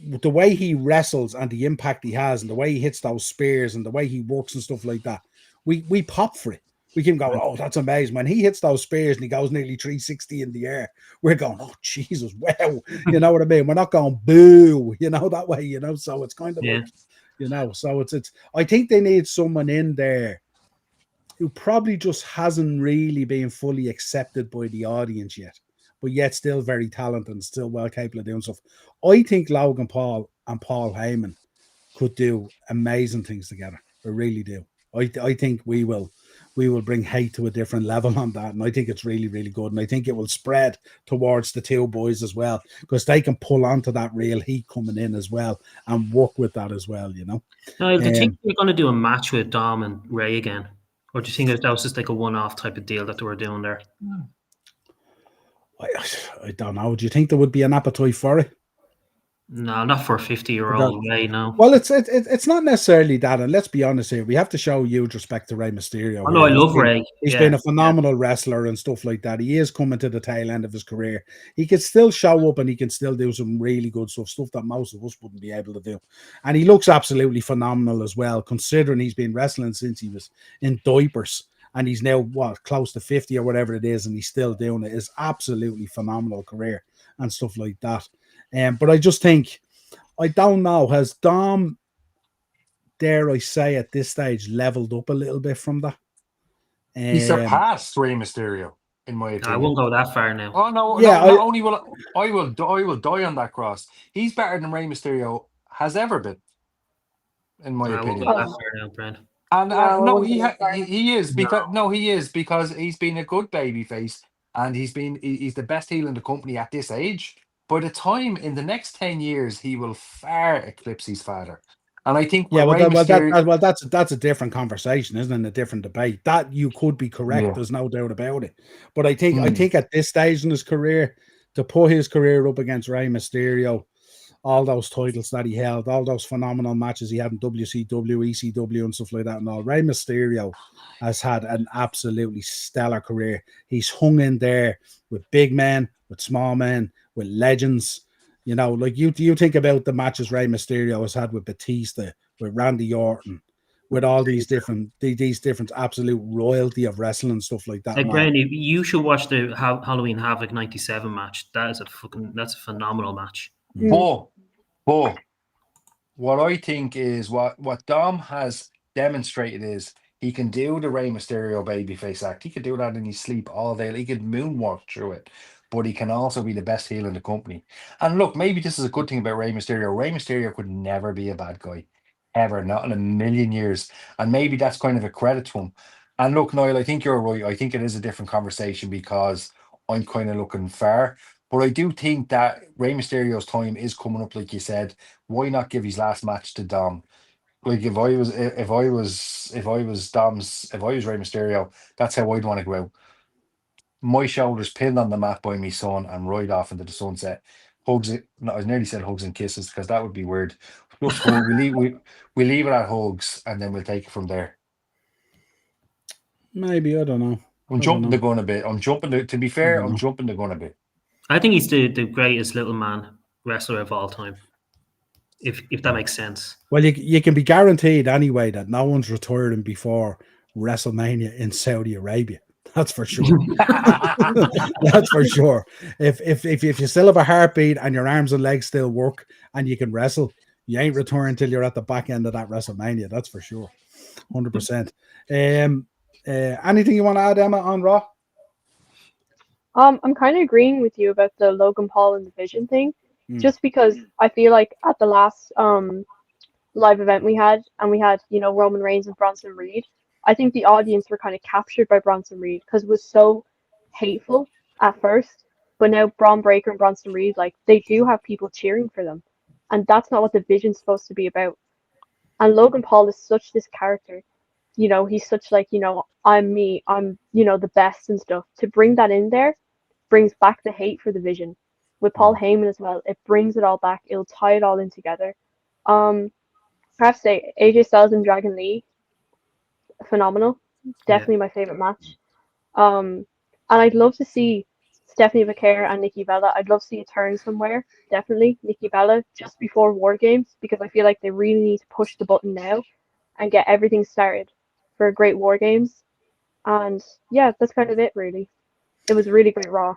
the way he wrestles and the impact he has and the way he hits those spears and the way he works and stuff like that, we pop for it. We can go, oh, that's amazing. When he hits those spears and he goes nearly 360 in the air, we're going, oh, Jesus, wow. You know what I mean? We're not going, boo, that way, so it's kind of like, so it's, I think they need someone in there who probably just hasn't really been fully accepted by the audience yet, but yet still very talented and still well capable of doing stuff. I think Logan Paul and Paul Heyman could do amazing things together. I really do. I think we will bring hate to a different level on that, and I think it's really, really good. And I think it will spread towards the two boys as well, because they can pull onto that real heat coming in as well and work with that as well. Now, do you think they're going to do a match with Dom and Ray again, or do you think that was just like a one-off type of deal that they were doing there? I don't know. Do you think there would be an appetite for it? No, not for a 50-year-old Ray, no. Well, it's not necessarily that, and let's be honest here. We have to show huge respect to Rey Mysterio. I know, I love Ray. He's been a phenomenal wrestler and stuff like that. He is coming to the tail end of his career. He can still show up and he can still do some really good stuff that most of us wouldn't be able to do. And he looks absolutely phenomenal as well, considering he's been wrestling since he was in diapers. And he's now, close to 50 or whatever it is, and he's still doing it. It's absolutely phenomenal career and stuff like that. But I just think, I don't know, has Dom, dare I say at this stage, leveled up a little bit from that? He surpassed Rey Mysterio, in my opinion. I won't go that far now. Oh no! Yeah, I will die on that cross. He's better than Rey Mysterio has ever been, in my opinion. I won't go that far now, Brent. And he is because he's been a good babyface and he's the best heel in the company at this age. By the time in the next 10 years, he will far eclipse his father. And I think that's a different conversation, isn't it? A different debate. That you could be correct. Yeah. There's no doubt about it. But I think at this stage in his career, to put his career up against Rey Mysterio, all those titles that he held, all those phenomenal matches he had in WCW, ECW, and stuff like that, and all. Rey Mysterio has had an absolutely stellar career. He's hung in there with big men, with small men, with legends. Like you think about the matches Rey Mysterio has had with Batista, with Randy Orton, with all these different absolute royalty of wrestling and stuff like that. Hey, Brandy, you should watch the Halloween Havoc '97 match. That's a phenomenal match. But what I think is what Dom has demonstrated is he can do the Rey Mysterio babyface act. He can do that in his sleep all day. He can moonwalk through it, but he can also be the best heel in the company. And look, maybe this is a good thing about Rey Mysterio. Rey Mysterio could never be a bad guy. ever, not in a million years. And maybe that's kind of a credit to him. And look, Niall, I think you're right. I think it is a different conversation because I'm kind of looking far. But I do think that Rey Mysterio's time is coming up, like you said. Why not give his last match to Dom? Like if I was Dom's, if I was Rey Mysterio, that's how I'd want to go out. My shoulders pinned on the mat by my son and ride off into the sunset. Hugs it. No, I nearly said hugs and kisses because that would be weird. Just hug. We leave it at hugs and then we'll take it from there. Maybe, I don't know. I'm jumping the gun a bit. To be fair, I'm jumping the gun a bit. I think he's the greatest little man wrestler of all time. If that makes sense. Well, you can be guaranteed anyway that no one's retiring before WrestleMania in Saudi Arabia. That's for sure. That's for sure. If you still have a heartbeat and your arms and legs still work and you can wrestle, you ain't retiring until you're at the back end of that WrestleMania. That's for sure. 100%. Anything you want to add, Emma, on Raw? I'm kind of agreeing with you about the Logan Paul and the Vision thing, just because I feel like at the last live event we had, Roman Reigns and Bronson Reed, I think the audience were kind of captured by Bronson Reed because it was so hateful at first, but now Braun Breaker and Bronson Reed, like, they do have people cheering for them, and that's not what the Vision's supposed to be about. And Logan Paul is such this character, he's such like, I'm me, I'm, the best and stuff. To bring that in there brings back the hate for the Vision. With Paul Heyman as well, it brings it all back. It'll tie it all in together. I have to say, AJ Styles and Dragon Lee, phenomenal. Definitely my favorite match. And I'd love to see Stephanie Vaquer and Nikki Bella. I'd love to see a turn somewhere. Definitely Nikki Bella just before War Games, because I feel like they really need to push the button now and get everything started for a great War Games. And yeah, that's kind of it really. It was a really great Raw.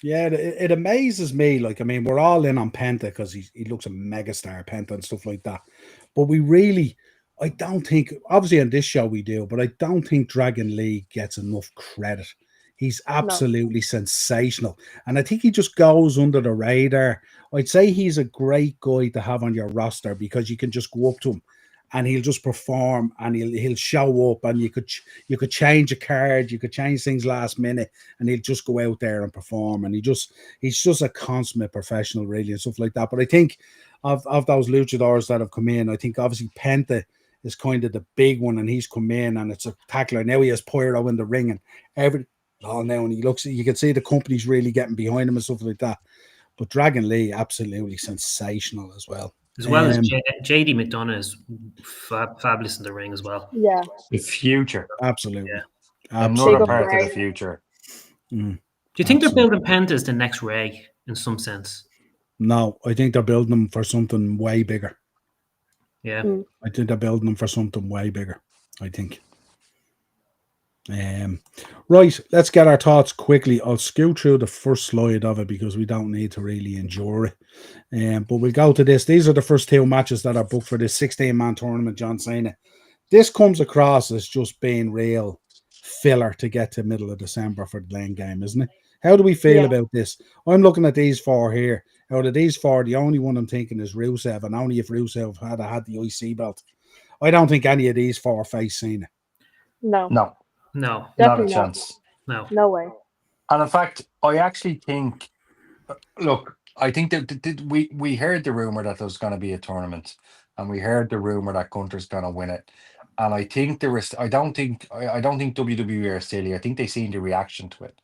Yeah, it amazes me. Like, I mean, we're all in on Penta because he looks a megastar, Penta and stuff like that. But I don't think, obviously on this show we do, but I don't think Dragon Lee gets enough credit. He's absolutely sensational. And I think he just goes under the radar. I'd say he's a great guy to have on your roster because you can just go up to him and he'll just perform and he'll show up, and you could change a card, you could change things last minute, and he'll just go out there and perform. And he's just a consummate professional, really, and stuff like that. But I think of those luchadors that have come in, I think obviously Penta is kind of the big one, and he's come in and it's a tackler. Now he has Pyro in the ring and everything. Oh, now and you can see the company's really getting behind him and stuff like that. But Dragon Lee, absolutely sensational as well. As well as JD McDonough is fabulous in the ring as well. Yeah. The future. Absolutely. Yeah. Another part of the future. Do you think they're building Penta as the next Ray in some sense? No, I think they're building them for something way bigger. Yeah. I think they're building them for something way bigger, I think. Right, let's get our thoughts quickly. I'll scoot through the first slide of it because we don't need to really endure it. But we'll go to this. These are the first two matches that are booked for this 16-man tournament, John Cena. This comes across as just being real filler to get to middle of December for the lane game, isn't it? How do we feel about this? I'm looking at these four here. Out of these four, the only one I'm thinking is Rusev, and only if Rusev had the IC belt. I don't think any of these four face Cena. No. Not a chance. No way. And in fact, I actually think, look, I think that we heard the rumor that there's going to be a tournament, and we heard the rumor that Gunter's going to win it. And I think I don't think WWE are silly. I think they seen the reaction to it.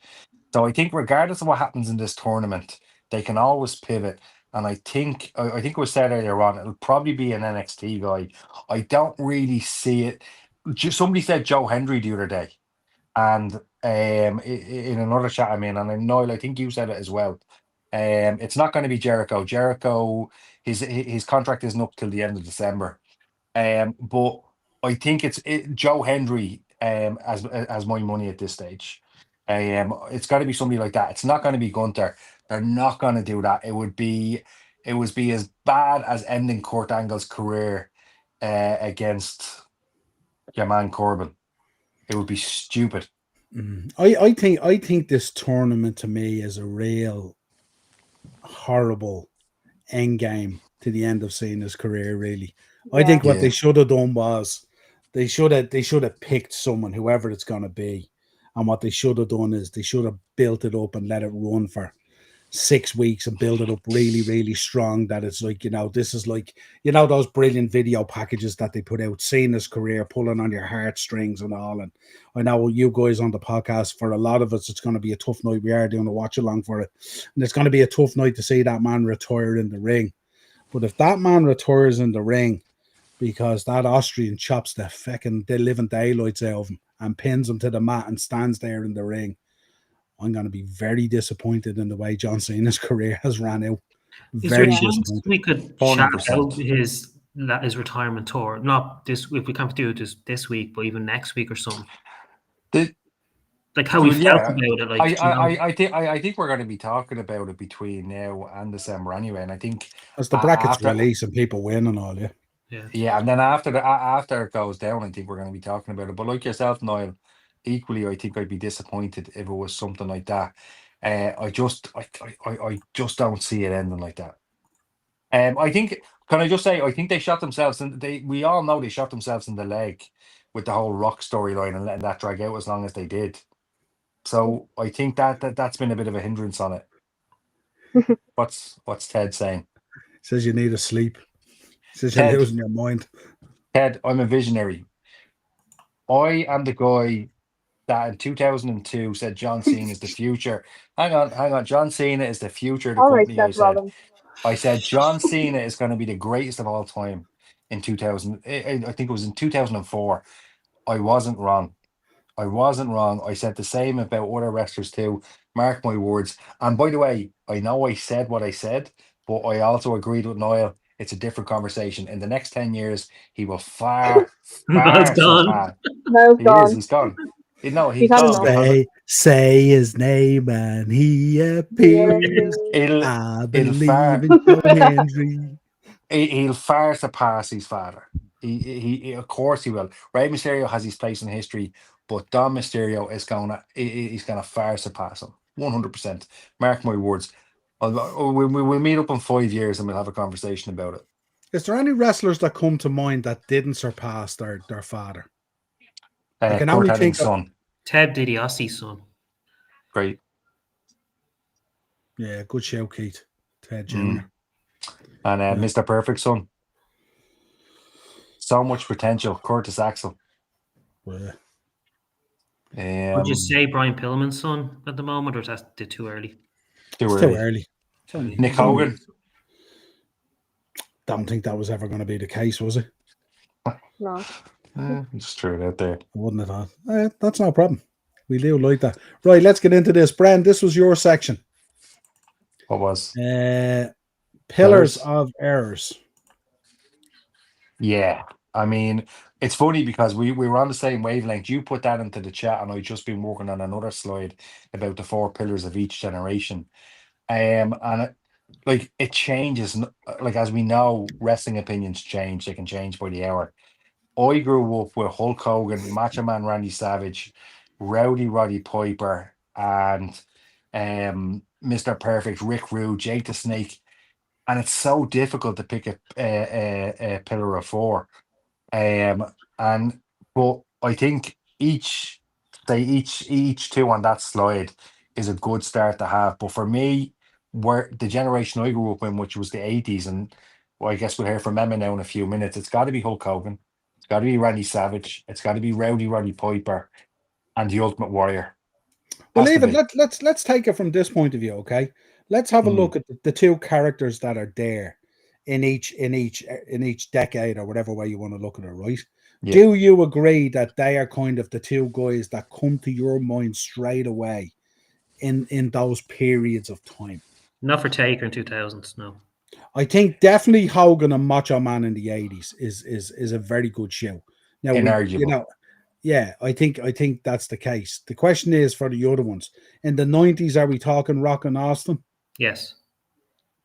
So I think regardless of what happens in this tournament, they can always pivot. And I think it was said earlier on, it'll probably be an NXT guy. I don't really see it. Somebody said Joe Hendry the other day, and in another chat I'm in, and Noel, I think you said it as well. It's not going to be Jericho. Jericho, his contract isn't up till the end of December. But I think it's Joe Hendry as my money at this stage. It's got to be somebody like that. It's not going to be Gunter. They're not going to do that. It would be as bad as ending Kurt Angle's career against your man Corbin. It would be stupid. I think this tournament to me is a real horrible end game to the end of Cena's career, really. I think what Yeah. they should have done was they should have picked someone, whoever it's going to be, and what they should have done is they should have built it up and let it run for 6 weeks and build it up really, really strong. That it's like, this is like, those brilliant video packages that they put out, seeing his career, pulling on your heartstrings and all. And I know you guys on the podcast, for a lot of us, it's going to be a tough night. We are doing a watch along for it, and it's going to be a tough night to see that man retire in the ring. But if that man retires in the ring because that Austrian chops the living daylights out of him and pins him to the mat and stands there in the ring, I'm going to be very disappointed in the way John Cena's career has ran out. Is there Very a chance disappointed. we could chat 100%. about his retirement tour? Not this, if we can't do it this week, but even next week or something. Like how we Well, felt yeah, about it. Like, I think we're going to be talking about it between now and December anyway. And I think As the brackets after, release and people win and all, yeah, and then after it goes down, I think we're going to be talking about it. But like yourself, Niall, equally, I think I'd be disappointed if it was something like that. I just don't see it ending like that. I think, can I just say, I think they shot themselves, and we all know they shot themselves in the leg with the whole Rock storyline and letting that drag out as long as they did. So I think that's been a bit of a hindrance on it. What's Ted saying? Says you need a sleep. Says you're Ted, losing your mind. Ted, I'm a visionary. I am the guy that in 2002 said John Cena is the future. Hang on. John Cena is the future of the All right, company. Seth Rollins. I said John Cena is going to be the greatest of all time in 2000. I think it was in 2004. I wasn't wrong. I said the same about other wrestlers too. Mark my words. And by the way, I know I said what I said, but I also agreed with Niall. It's a different conversation. In the next 10 years, he will far, Niall's far gone. surpass. Niall's gone. He's gone. No, He's he's had gone enough. because Say his name and he appears. it'll I it'll believe far in Joe Hendry. he'll far surpass his father. Of course he will. Rey Mysterio has his place in history, but Dom Mysterio is he's gonna far surpass him 100%. Mark my words. We'll meet up in 5 years and we'll have a conversation about it. Is there any wrestlers that come to mind that didn't surpass their father? I can Kurt only think Hennig's of, son, Ted DiBiase's son. great. yeah, good show, Keith. Ted Jr. Mm. And Mr. Perfect's son. So much potential. Curtis Axel. Yeah. Would you say Brian Pillman's son at the moment, or is that too early? Too It's early. too early. Nick Hogan. Don't think that was ever going to be the case, was it? No. Just threw it out there. I wouldn't have thought. That's no problem. We do like that. Right, let's get into this. Bren, this was your section. What was? Pillars of Errors. Yeah. I mean, it's funny because we were on the same wavelength. You put that into the chat, and I've just been working on another slide about the 4 pillars of each generation. And it changes. Like, as we know, wrestling opinions change. They can change by the hour. I grew up with Hulk Hogan, Macho Man Randy Savage, Rowdy Roddy Piper, and Mr. Perfect, Rick Rude, Jake the Snake. And it's so difficult to pick a pillar of 4. But I think each 2 on that slide is a good start to have. But for me, where the generation I grew up in, which was the 80s, and well, I guess we'll hear from Emma now in a few minutes, it's got to be Hulk Hogan, it's got to be Randy Savage, it's got to be Rowdy Roddy Piper, and the Ultimate Warrior. Well, even let's take it from this point of view, okay? Let's have a look at the 2 characters that are there in each decade, or whatever way you want to look at it, right? Yeah. Do you agree that they are kind of the 2 guys that come to your mind straight away in those periods of time? Not for Taker in 2000s, no. I think definitely Hogan and Macho Man in the 80s is a very good show. Now, inarguable. Yeah, I think that's the case. The question is for the other ones. In the 90s, are we talking Rock and Austin? Yes.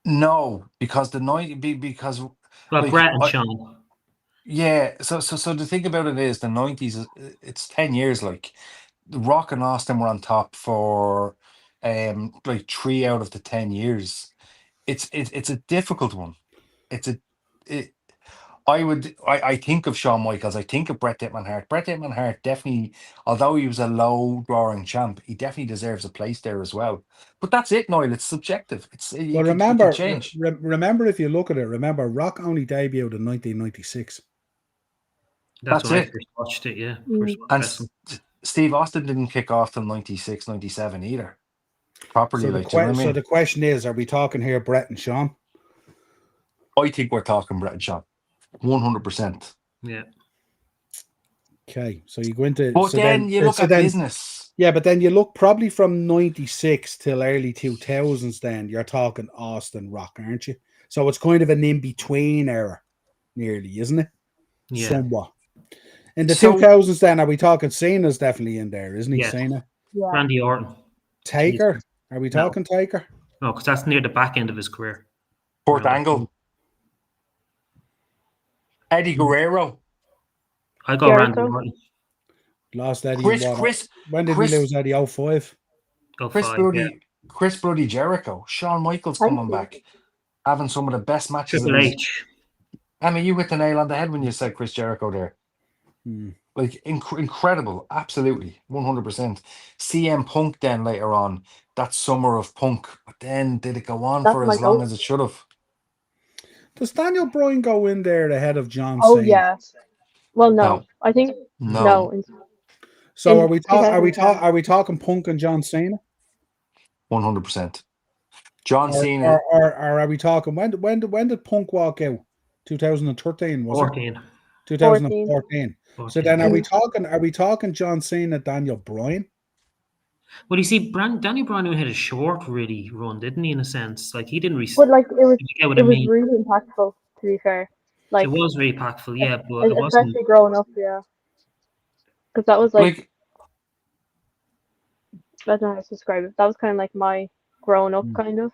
No, because because well, Brett and Sean. Yeah, so the thing about it is the 90s, it's 10 years. Like, Rock and Austin were on top for 3 out of the 10 years. It's a difficult one. I think of Shawn Michaels. I think of Bret Hitman Hart. Bret Hitman Hart definitely, although he was a low roaring champ, he definitely deserves a place there as well. But that's it, Noel. It's subjective. Well, It could remember, change. remember if you look at it, remember Rock only debuted in 1996. That's That's when I it. first watched it. Yeah, Mm. first watched And wrestling. Steve Austin didn't kick off till 96, 97 either. Properly, So like, do you know what I mean? the question is, are we talking here Bret and Shawn? I think we're talking Bret and Shawn. 100%. Yeah. Okay, so you go into But then you look at business. Yeah, but then you look probably from 96 till early 2000s, then you're talking Austin Rock, aren't you? So it's kind of an in-between era, nearly, isn't it? Yeah. Somewhat. In the So- 2000s, then, are we talking Cena's definitely in there, isn't he? Yes. Cena? Yeah. Randy Orton. Taker? Are we No. talking Taker? No, because that's near the back end of his career. Kurt Randy. Angle. Eddie Guerrero. I go Randy Jericho. Orton. Lost Eddie. Chris- in what? Chris- When did Chris- we lose Eddie? 05? Go Chris 5. Brody. Yeah. Chris Brody Jericho. Shawn Michaels Thank coming you. back. Having some of the best matches. Triple H. I mean, you hit the nail on the head when you said Chris Jericho there. Hmm. Like, incredible. Absolutely. 100%. CM Punk then later on. That summer of Punk. But then did it go on That's for my as long goal. as it should have? Does Daniel Bryan go in there ahead of John Oh Cena? yeah. Well, no. No. I think No. no. So In are we 2010. are we talking Punk and John Cena? 100%. John Or, Cena. or are we talking when did Punk walk out? 2013 was it? 14. 2014. So 14. then are we talking John Cena, Daniel Bryan? Well, you see, Danny Bryan had a short, really run, didn't he? In a sense, like he didn't really But like it was get what I mean. really impactful, to be fair. Like It was really impactful, yeah, but it wasn't. especially growing up, yeah. Because that was like I don't know how to describe it. That was kind of like my growing up, kind of.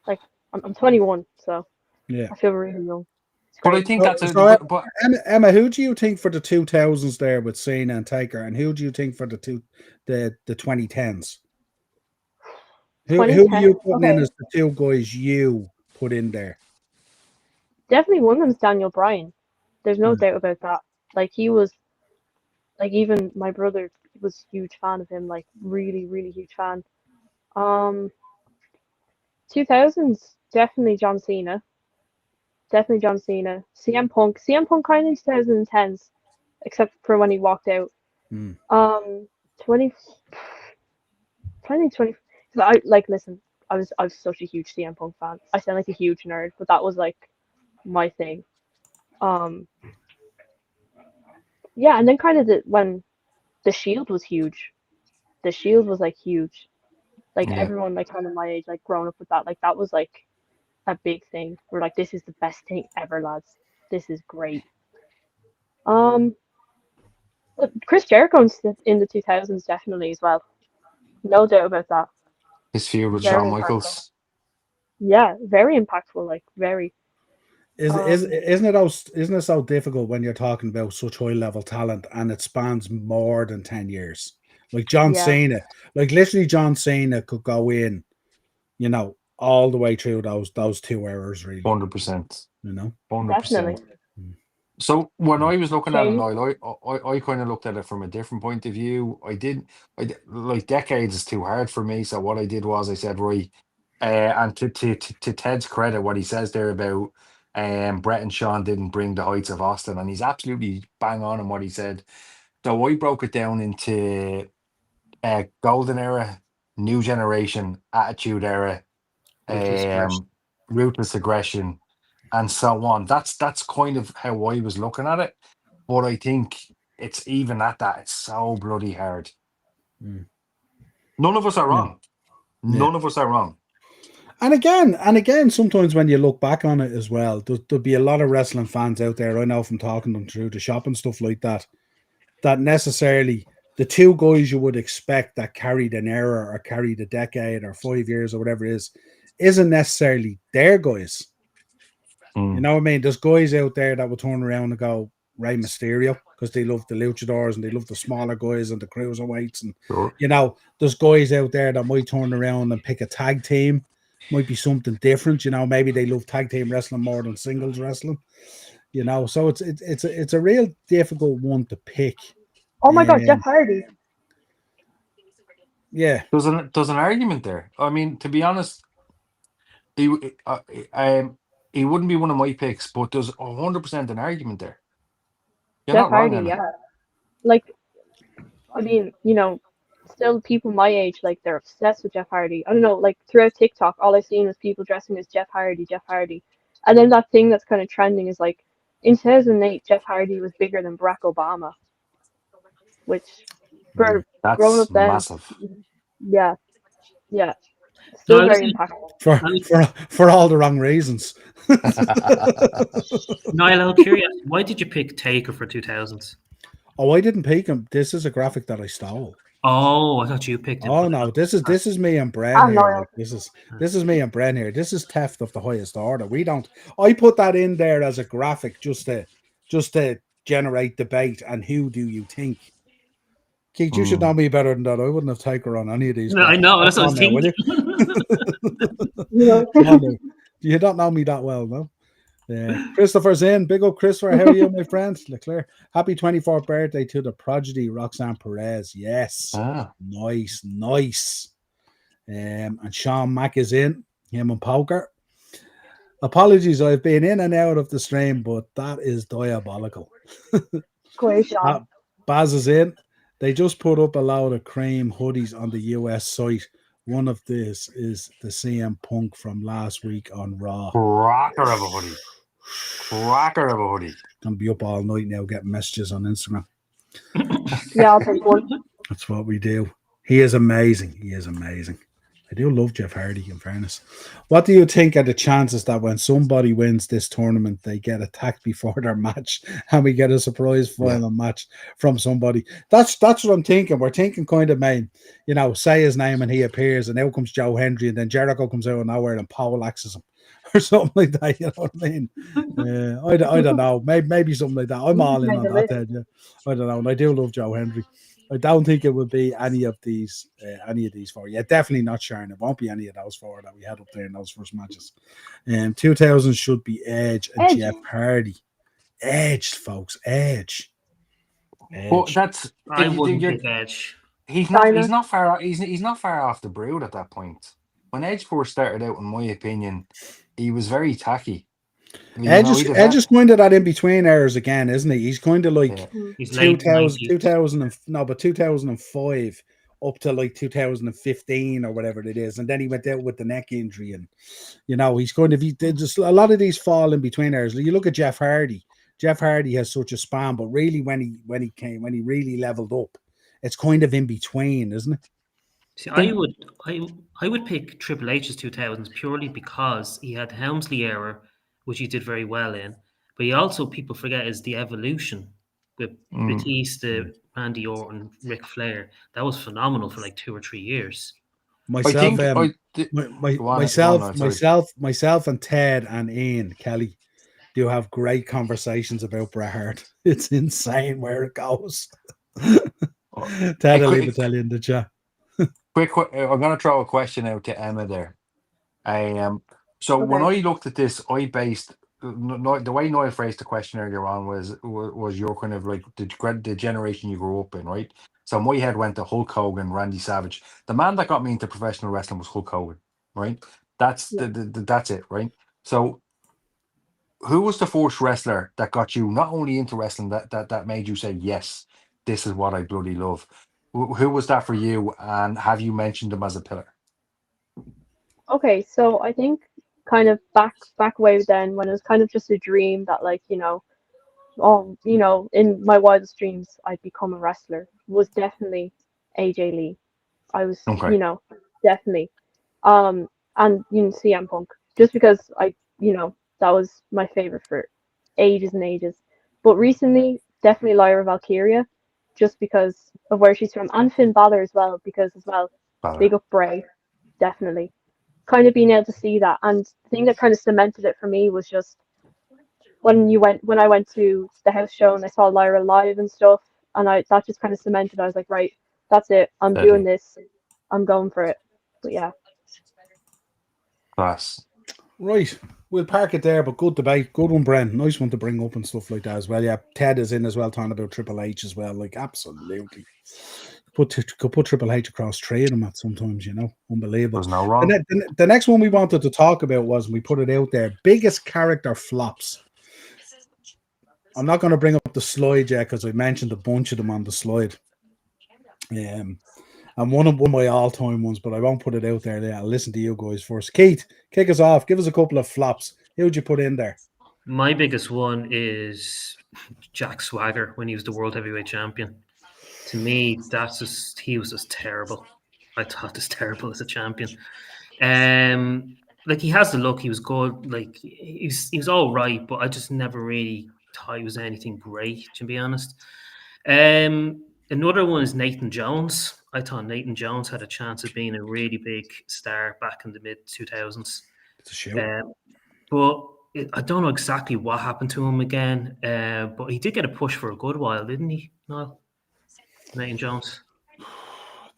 Like I'm 21, so Yeah. I feel really young. It's But I great. think that's So, but Emma, who do you think for the 2000s there with Cena and Taker, and who do you think for the 2010s? Who are you 2010, putting in okay. as the two guys you put in there? Definitely one of them is Daniel Bryan. There's no Mm. doubt about that. Like he was, like even my brother was a huge fan of him. Like really, really huge fan. 2000s definitely John Cena. Definitely John Cena. CM Punk. CM Punk kind of 2010s, except for when he walked out. Mm. 2020. I like listen. I was such a huge CM Punk fan. I sound like a huge nerd, but that was like my thing. Yeah, and then kind of when the Shield was huge. The Shield was like huge. Like Yeah. everyone like kind of my age, like growing up with that, like that was like a big thing. We're like, this is the best thing ever, lads. This is great. But Chris Jericho in the 2000s definitely as well. No doubt about that. his feud with Very Shawn impactful. Michaels. Yeah, very impactful. Like very. Isn't it so difficult when you're talking about such high level talent and it spans more than 10 years? Like John Yeah. Cena, like literally John Cena could go in, all the way through those 2 hours, really. 100%. 100%. Definitely. So when I was looking at it, Shane? Niall, I kind of looked at it from a different point of view. I did like decades is too hard for me. So what I did was I said, right, and to Ted's credit, what he says there about Brett and Sean didn't bring the heights of Austin, and he's absolutely bang on in what he said. So I broke it down into golden era, new generation, attitude era, Ruthless aggression. ruthless aggression, and so on. That's kind of how I was looking at it. But I think it's even at that, it's so bloody hard. Mm. None of us are wrong. Yeah. None of us are wrong. And again, sometimes when you look back on it as well, there'll be a lot of wrestling fans out there. I know from talking them through the shop and stuff like that, that necessarily the two guys you would expect that carried an era or carried a decade or 5 years or whatever it is, isn't necessarily their guys. Mm. You know what I mean? There's guys out there that will turn around and go Rey Mysterio because they love the luchadors and they love the smaller guys and the cruiserweights. And, Sure. there's guys out there that might turn around and pick a tag team. Might be something different. Maybe they love tag team wrestling more than singles wrestling. You know, so it's a real difficult one to pick. Oh my God, Jeff Hardy. Yeah, There's an argument there. I mean, to be honest, he he wouldn't be one of my picks, but there's 100% an argument there. You're Jeff not wrong, Hardy, Emma. yeah. Like, I mean, still people my age, like, they're obsessed with Jeff Hardy. I don't know, like, throughout TikTok, all I've seen is people dressing as Jeff Hardy, Jeff Hardy. And then that thing that's kind of trending is like, in 2008, Jeff Hardy was bigger than Barack Obama, which for grown That's up then, massive. yeah, yeah, No, still very impactful. for all the wrong reasons. Niall, I'm curious, why did you pick Taker for 2000s? Oh, I didn't pick him. This is a graphic that I stole. Oh, I thought you picked it. Oh no, this is me and Bren I'm here. loyal. Like, this is me and Bren here. This is theft of the highest order. We don't. I put that in there as a graphic just to generate debate. And who do you think? Keith, you should know me better than that. I wouldn't have taken her on any of these. No, I know. That's what I was Come on now, thinking. will you? Come on now. You don't know me that well, no? Christopher's in. Big up, Christopher. How are you, my friend? Leclerc. Happy 24th birthday to the prodigy, Roxanne Perez. Yes. Nice. And Sean Mack is in. Him and Poker. Apologies, I've been in and out of the stream, but that is diabolical. Great shot. Baz is in. They just put up a load of cream hoodies on the US site. One of this is the CM Punk from last week on Raw. Cracker of a hoodie. Gonna be up all night now getting messages on Instagram. Yeah, I'll take one. That's what we do. He is amazing. I do love Jeff Hardy, in fairness. What do you think are the chances that when somebody wins this tournament, they get attacked before their match and we get a surprise final match from somebody? That's what I'm thinking. We're thinking kind of, man, say his name and he appears and out comes Joe Hendry and then Jericho comes out of nowhere and Powell axes him or something like that. You know what I mean? I don't know. Maybe something like that. I'm all in on that head. Yeah. I don't know. And I do love Joe Hendry. I don't think it would be any of these four. Yeah, definitely not Sharon. It won't be any of those four that we had up there in those first matches. 2000 should be Edge and Jeff Hardy. Edge, folks. Edge. Well, that's I wouldn't pick Edge. He's not far. He's not far off the Brood at that point. When Edge first started out, in my opinion, he was very tacky. Edge is kind of that in between errors again, isn't he? He's kind of like 2005 up to like 2015 or whatever it is, and then he went out with the neck injury, and he's kind of just a lot of these fall in between errors. You look at Jeff Hardy. Jeff Hardy has such a span, but really when he really leveled up, it's kind of in between, isn't it? See, I would pick Triple H's 2000s purely because he had Helmsley era, which he did very well in. But he also, people forget, is the evolution with Batista, Randy Orton, Ric Flair. That was phenomenal for like 2 or 3 years. Myself and Ted and Ian Kelly do have great conversations about Bret Hart. It's insane where it goes. Ted, I'll leave it tell you in the chat. I'm going to throw a question out to Emma there. When I looked at this, I based the way Noel phrased the question earlier on was your kind of like the generation you grew up in, right? So my head went to Hulk Hogan, Randy Savage. The man that got me into professional wrestling was Hulk Hogan, right? That's that's it, right? So who was the first wrestler that got you not only into wrestling that made you say, yes, this is what I bloody love? Who was that for you, and have you mentioned him as a pillar? Okay, so I think kind of back way then when it was kind of just a dream that in my wildest dreams I'd become a wrestler was definitely AJ Lee. I was definitely and CM Punk, just because that was my favorite for ages and ages. But recently definitely Lyra Valkyria, just because of where she's from, and Finn Balor as well, big up Bray, definitely. Kind of being able to see that, and the thing that kind of cemented it for me was just when I went to the house show and I saw Lyra live and stuff, and that just kind of cemented. I was like, right, that's it. I'm doing this. I'm going for it. But yeah. Class. Right. we'll park it there, but good debate. Good one, Brent. Nice one to bring up and stuff like that as well. Yeah, Ted is in as well, talking about Triple H as well. Like, absolutely. Could put Triple H across three of them at sometimes, unbelievable. There's no wrong. The next one we wanted to talk about was, we put it out there, biggest character flops. I'm not going to bring up the slide yet because I mentioned a bunch of them on the slide. And one of my all-time ones, but I won't put it out there yet. I'll listen to you guys first. Keith, kick us off. Give us a couple of flops. Who'd you put in there? My biggest one is Jack Swagger when he was the World Heavyweight Champion. To me, he was just terrible. I thought this terrible as a champion. Like, he has the look, he was good, like he was all right, but I just never really thought he was anything great, to be honest. Another one is Nathan Jones. I thought Nathan Jones had a chance of being a really big star back in the mid 2000s. It's a shout. But I don't know exactly what happened to him again. But he did get a push for a good while, didn't he? No, Nathan Jones.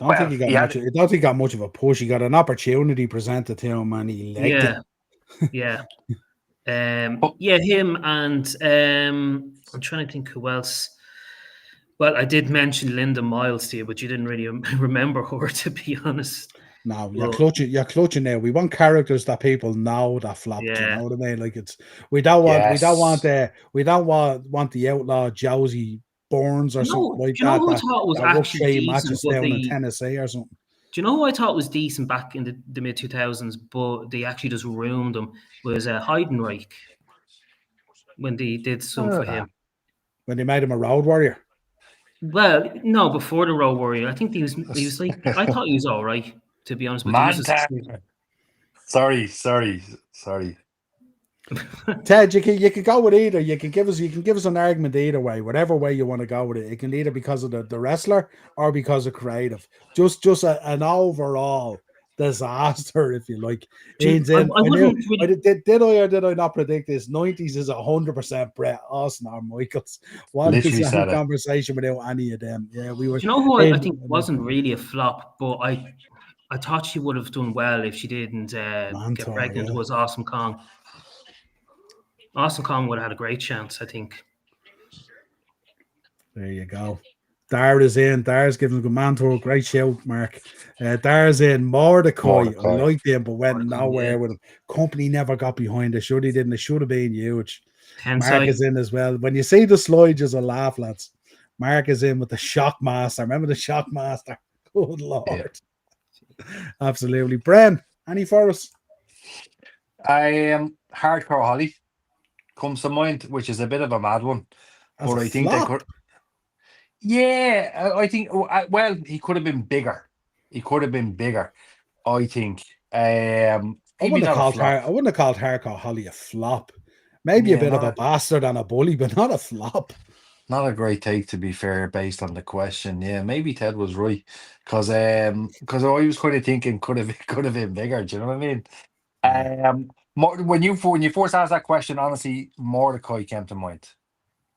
I don't think he got much of a push. He got an opportunity presented to him, and he legged it. Yeah. Him, and I'm trying to think who else. Well, I did mention Linda Miles to you, but you didn't really remember her, to be honest. No, you're clutching now. We want characters that people know that flop. Yeah. You know what I mean? Like, we don't want the outlaw Josie Burns or something like that. Who I thought was actually matches down in Tennessee or something. Do you know who I thought was decent back in the mid 2000s, but they actually just ruined him? Was Heidenreich when they did something for him. When they made him a Road Warrior. Well, no, before the Road Warrior, I think he was like, I thought he was all right, to be honest with you. Sorry. Ted, you could go with either. You can give us an argument either way, whatever way you want to go with it. It can either because of the wrestler or because of creative. Just an overall disaster, if you like. Did I or did I not predict this? 90s is 100% Bret, Austin, or Michaels. One conversation without any of them. Yeah, we were. Do you know who I think wasn't really a flop, but I thought she would have done well if she didn't get pregnant. Was Awesome Kong. Awesome Kong would have had a great chance, I think. There you go. Dar is in. Dar's giving a good man to a great shout, Mark. Dar's in. Mordecai. I liked him, but went nowhere with him. Company never got behind it. Sure, he didn't. It should have been huge. Mark is in as well. When you see the slide, just a laugh, lads. Mark is in with the Shockmaster. Remember the Shockmaster? Good Lord. Yeah. Absolutely. Bren, any for us? Hardcore Holly comes to mind, which is a bit of a mad one. But I think they could. Yeah, I think. Well, he could have been bigger. I think. I wouldn't have called Hardcore Holly a flop. Maybe a bit of a bastard and a bully, but not a flop. Not a great take, to be fair, based on the question. Yeah, maybe Ted was right, because I was kind of thinking could have been bigger. Do you know what I mean? When you first asked that question, honestly, Mordecai came to mind.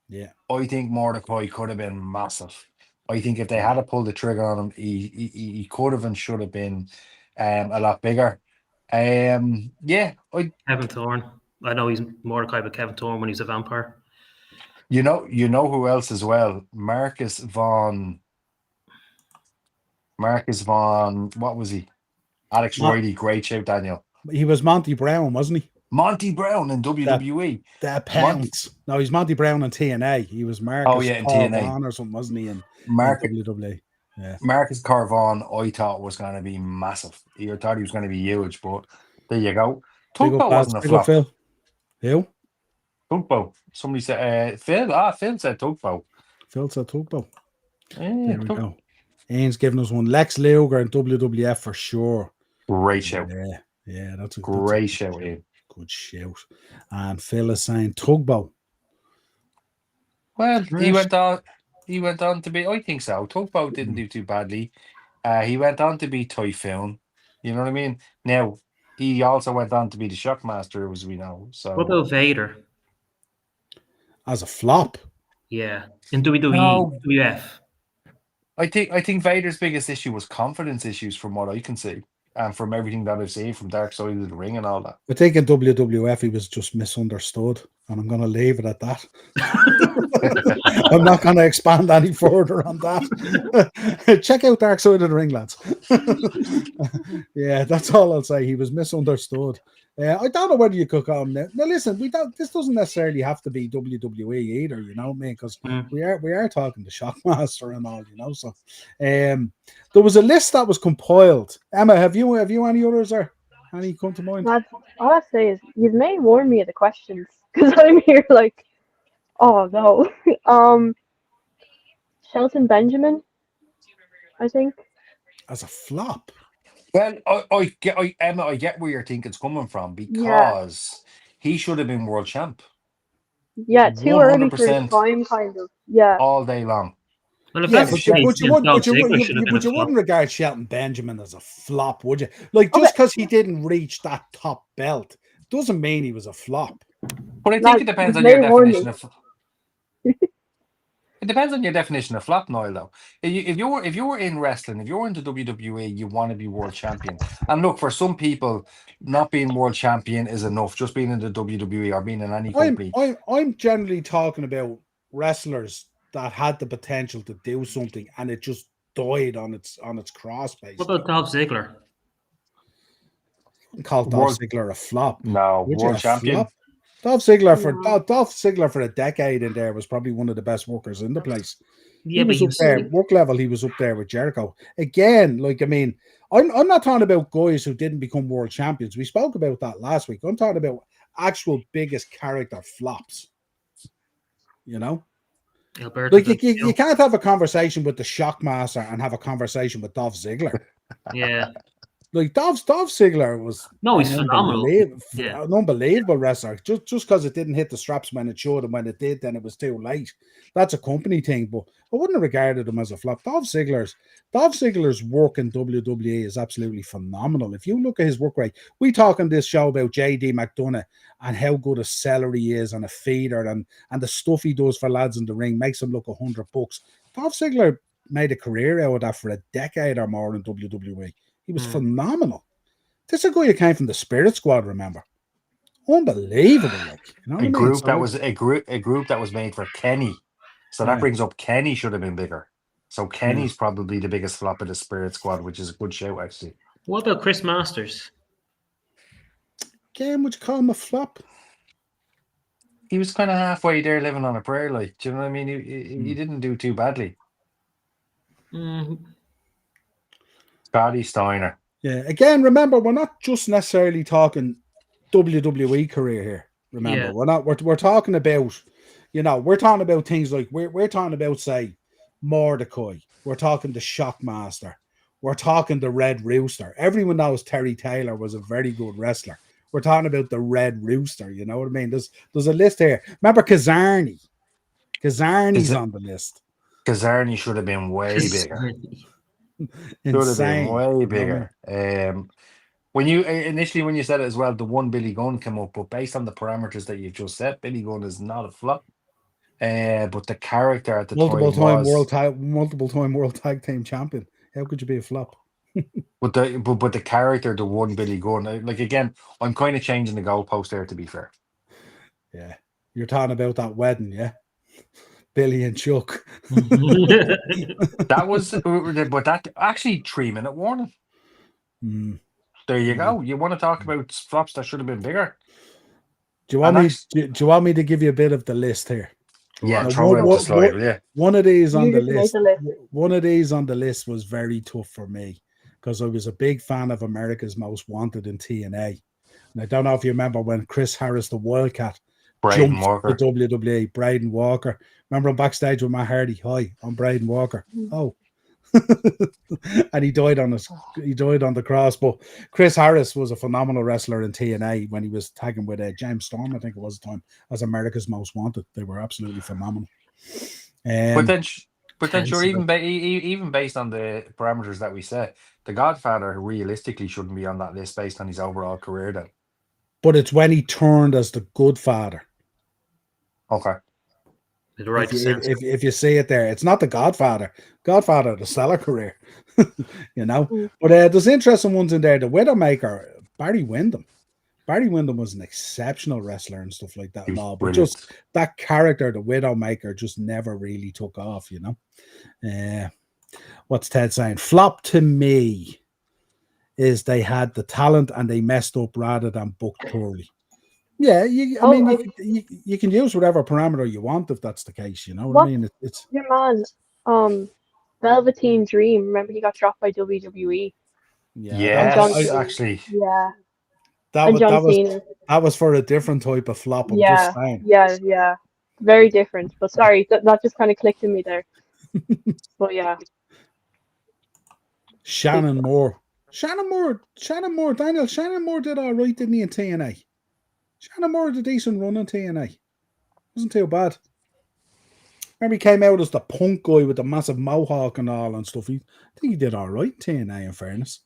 Yeah, I think Mordecai could have been massive. I think if they had to pull the trigger on him, he could have and should have been a lot bigger. Kevin Thorne. I know he's Mordecai, but Kevin Thorne when he's a vampire. You know who else as well? Marcus Vaughn. What was he? Alex Riley. Great shape, Daniel. He was Monty Brown, wasn't he? Monty Brown in WWE. The Pounds. No, he's Monty Brown in TNA. He was Marcus in TNA Vaughn or something, wasn't he? In WWE. Yeah. Marcus Carvon, I thought was going to be massive. You thought he was going to be huge, but there you go. Tugboat wasn't a flop. Phil. Who? Tugboat. Somebody said Phil. Phil said Tugboat. Phil said Tugboat. Yeah, there we go. Ian's giving us one. Lex Luger in WWF for sure. Great shout. Yeah, that's a great shout, Ian. Good shout. And Phil is saying Tugboat. Well, he went on to be, I think so. Tugboat didn't do too badly. He went on to be Typhoon. You know what I mean? Now, he also went on to be the Shockmaster, as we know. So what about Vader? As a flop? Yeah. In WWE, WF. I think Vader's biggest issue was confidence issues, from what I can see. and from everything that I've seen from Dark Side of the Ring and all that. I think in WWF he was just misunderstood, and I'm going to leave it at that. I'm not going to expand any further on that. Check out Dark Side of the Ring, lads. Yeah, that's all I'll say. He was misunderstood. I don't know whether you could call him now. Now, listen, we don't. This doesn't necessarily have to be WWE either, you know what I mean? Because we are talking to Shockmaster and all, you know. So, there was a list that was compiled. Emma, have you any others or any come to mind? Lads, all I say is you may warn me of the questions because I'm here like, oh no. Shelton Benjamin, I think. As a flop. Well, Emma, I get where your thinking's coming from Yeah. because he should have been world champ. Yeah, too early for his 100% time, kind of. Yeah. all day long. Well, if Yeah, that's the case, then Dolph Ziggler should have been a you flop. wouldn't regard Shelton Benjamin as a flop, would you? Like, just because he didn't reach that top belt doesn't mean he was a flop. But I think Lads, it depends you on may your warn me. definition of. It depends on your definition of flop, Niall. Though, if you're in wrestling, if you're into WWE, you want to be world champion. And look, for some people, not being world champion is enough. Just being in the WWE or being in any company. I'm generally talking about wrestlers that had the potential to do something and it just died on its cross base. What about Dolph Ziggler? Call Dolph Ziggler a flop. No, Would world you? A champion. flop? Dolph Ziggler No. Dolph Ziggler for a decade in there was probably one of the best workers in the place. Yeah, He was but up there, work level. He was up there with Jericho again. Like, I mean, I'm not talking about guys who didn't become world champions. We spoke about that last week. I'm talking about actual biggest character flops. You know, Alberto like you can't have a conversation with the Shockmaster and have a conversation with Dolph Ziggler. Yeah. Like Dolph Ziggler was he's phenomenal. An unbelievable wrestler. Just because it didn't hit the straps when it should, and when it did, then it was too late. That's a company thing, but I wouldn't have regarded him as a flop. Dolph Ziggler's work in WWE is absolutely phenomenal. If you look at his work rate, we talk on this show about JD McDonough and how good a seller he is and a feeder and the stuff he does for lads in the ring makes him look $100. Dolph Ziggler made a career out of that for a decade or more in WWE. He was phenomenal. This is a guy who came from the Spirit Squad, remember? Unbelievable, like, you know what I mean? A group that was made for Kenny. So that brings up Kenny should have been bigger. So Kenny's probably the biggest flop of the Spirit Squad, which is a good show, actually. What about Chris Masters? Again, would you call him a flop? He was kind of halfway there living on a prayer, like, do you know what I mean? He didn't do too badly. Scotty Steiner. Yeah, again, remember, we're not just necessarily talking WWE career here. Remember, we're talking about, you know, we're talking about things like we're talking about, say, Mordecai. We're talking the Shockmaster. We're talking the Red Rooster. Everyone knows Terry Taylor was a very good wrestler. We're talking about the Red Rooster. You know what I mean? There's a list here. Remember Kazarni? Kazarni's on the list. Kazarni should have been way bigger. Insane. Should have been way bigger. When you said it as well, the one Billy Gunn came up, but based on the parameters that you've just said, Billy Gunn is not a flop. But the character at the multiple time world tag team champion. How could you be a flop? But the character, the one Billy Gunn, like, again, I'm kind of changing the goalpost there, to be fair. Yeah, you're talking about that wedding, yeah. Billy and Chuck. That was, but that actually 3-minute warning. There you go. You want to talk about flops that should have been bigger? Do you want me to give you a bit of the list here? Yeah, throw it out the slide, will you? One of these on the list. One of these on the list was very tough for me because I was a big fan of America's Most Wanted in TNA. And I don't know if you remember when Chris Harris, the Wildcat, Braden Walker, the WWE, Braden Walker. Remember him backstage with Matt Hardy? Hi, I'm Braden Walker. Oh. And he died on the cross. But Chris Harris was a phenomenal wrestler in TNA when he was tagging with James Storm, I think it was the time, as America's Most Wanted. They were absolutely phenomenal. But then sure, even based on the parameters that we set, the Godfather realistically shouldn't be on that list based on his overall career then. But it's when he turned as the good father. Okay. With the right sense. If you see it there, it's not the Godfather. Godfather had a stellar career, you know. But there's interesting ones in there. The Widowmaker, Barry Windham. Barry Windham was an exceptional wrestler and stuff like that. He was No, but brilliant. just that character, the Widowmaker, just never really took off, you know. What's Ted saying? Flop to me is they had the talent and they messed up rather than booked poorly. Yeah, you can use whatever parameter you want if that's the case, you know what I mean? It's your man, Velveteen Dream. Remember he got dropped by WWE. Yes, actually. Yeah. That And John Cena. That was for a different type of flop. I'm just saying. Yeah. Very different. But sorry, that just kind of clicked in me there. But yeah. Shannon Moore, Daniel. Shannon Moore did all right, didn't he, in TNA? Shannon Moore had a decent run in TNA. Wasn't too bad. Remember he came out as the punk guy with the massive mohawk and all and stuff. I think he did all right in TNA, in fairness.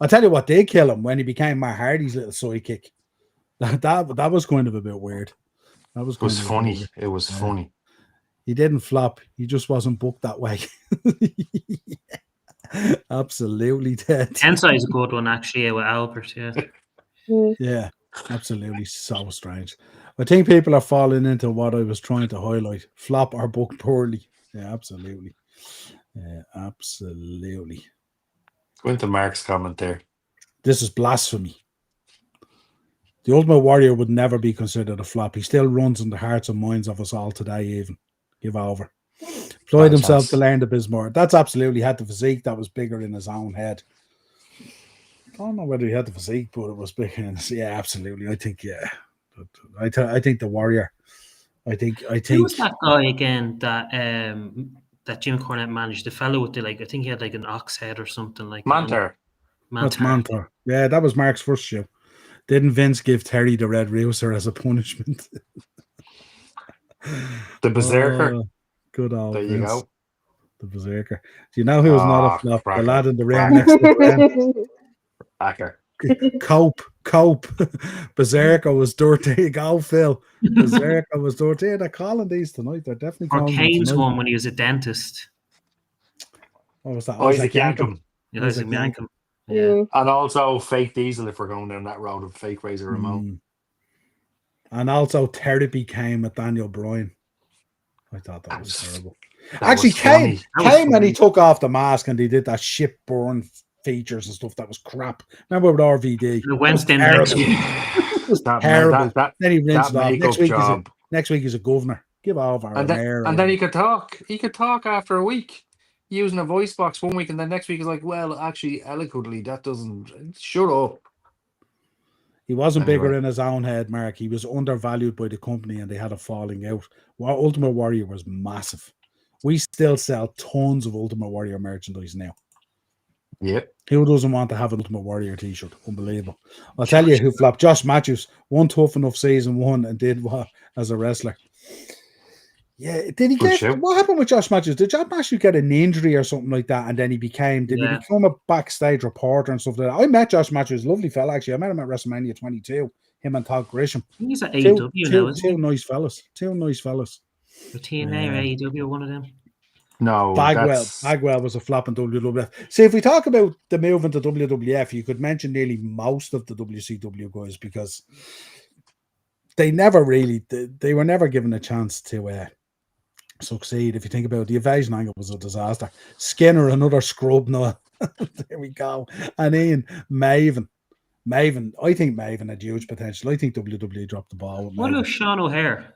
I'll tell you what did kill him when he became Matt Hardy's little sidekick. That was kind of a bit weird. It was funny. It was funny. He didn't flop. He just wasn't booked that way. Absolutely dead. Tensai is a good one, actually, with Albert, yeah. Yeah, absolutely so strange. I think people are falling into what I was trying to highlight. Flop or booked poorly. Yeah, absolutely. Absolutely. Go into Mark's comment there. This is blasphemy. The Ultimate Warrior would never be considered a flop. He still runs in the hearts and minds of us all today, even. Give over. Employed himself to learn the biz more. That's absolutely had the physique that was bigger in his own head. I don't know whether he had the physique, but it was bigger in his, yeah, absolutely. I think, yeah. I think the Warrior. I think Who was that guy again that Jim Cornette managed? The fellow with I think he had like an ox head or something like Mantar. That's Mantar. Yeah, that was Mark's first show. Didn't Vince give Terry the Red Rooster as a punishment? The Berserker. Good old there you Vince. Go. The Berserker. Do you know who was not a flop? Cracker. The lad in the ring next to Cracker. Cope. Berserker was dirty. There you go, Phil. Berserker was dirty. Yeah, they're calling these tonight. They're definitely calling them Kane's one when he was a dentist. What was that? Isaac Yankum. Isaac Yankum. Yeah. And also Fake Diesel if we're going down that road of Fake Razor Ramon. And also Therapy came with Daniel Bryan. I thought that was terrible. Actually, Kane when he took off the mask and he did that shit burn features and stuff, that was crap. Remember with RVD? It went in next week. It was terrible. Then he rinsed it off. Next week he's a governor. Give over. And then he could talk. He could talk after a week using a voice box one week, and then next week he's like, well, actually, eloquently, that doesn't. Shut up. He wasn't bigger in his own head, Mark. He was undervalued by the company and they had a falling out. Ultimate Warrior was massive. We still sell tons of Ultimate Warrior merchandise now. Yep. Who doesn't want to have an Ultimate Warrior t-shirt? Unbelievable. I'll tell you who flopped. Josh Matthews, one tough enough season one and did what as a wrestler. Yeah, did he get what happened with Josh Matthews? Did Josh Matthews get an injury or something like that? And then he became a backstage reporter and stuff like that? I met Josh Matthews, lovely fella actually. I met him at WrestleMania 22. Him and Todd Grisham. He's at AEW now, isn't he? Two nice fellas. The TNA or AEW, one of them. No, Bagwell was a flop in WWF. See, if we talk about the move into WWF, you could mention nearly most of the WCW guys because they were never given a chance to succeed. If you think about it, the Invasion angle was a disaster. Skinner, another scrub. No, there we go. And Ian Maven. I think Maven had huge potential. I think WWE dropped the ball. What about Sean O'Hare?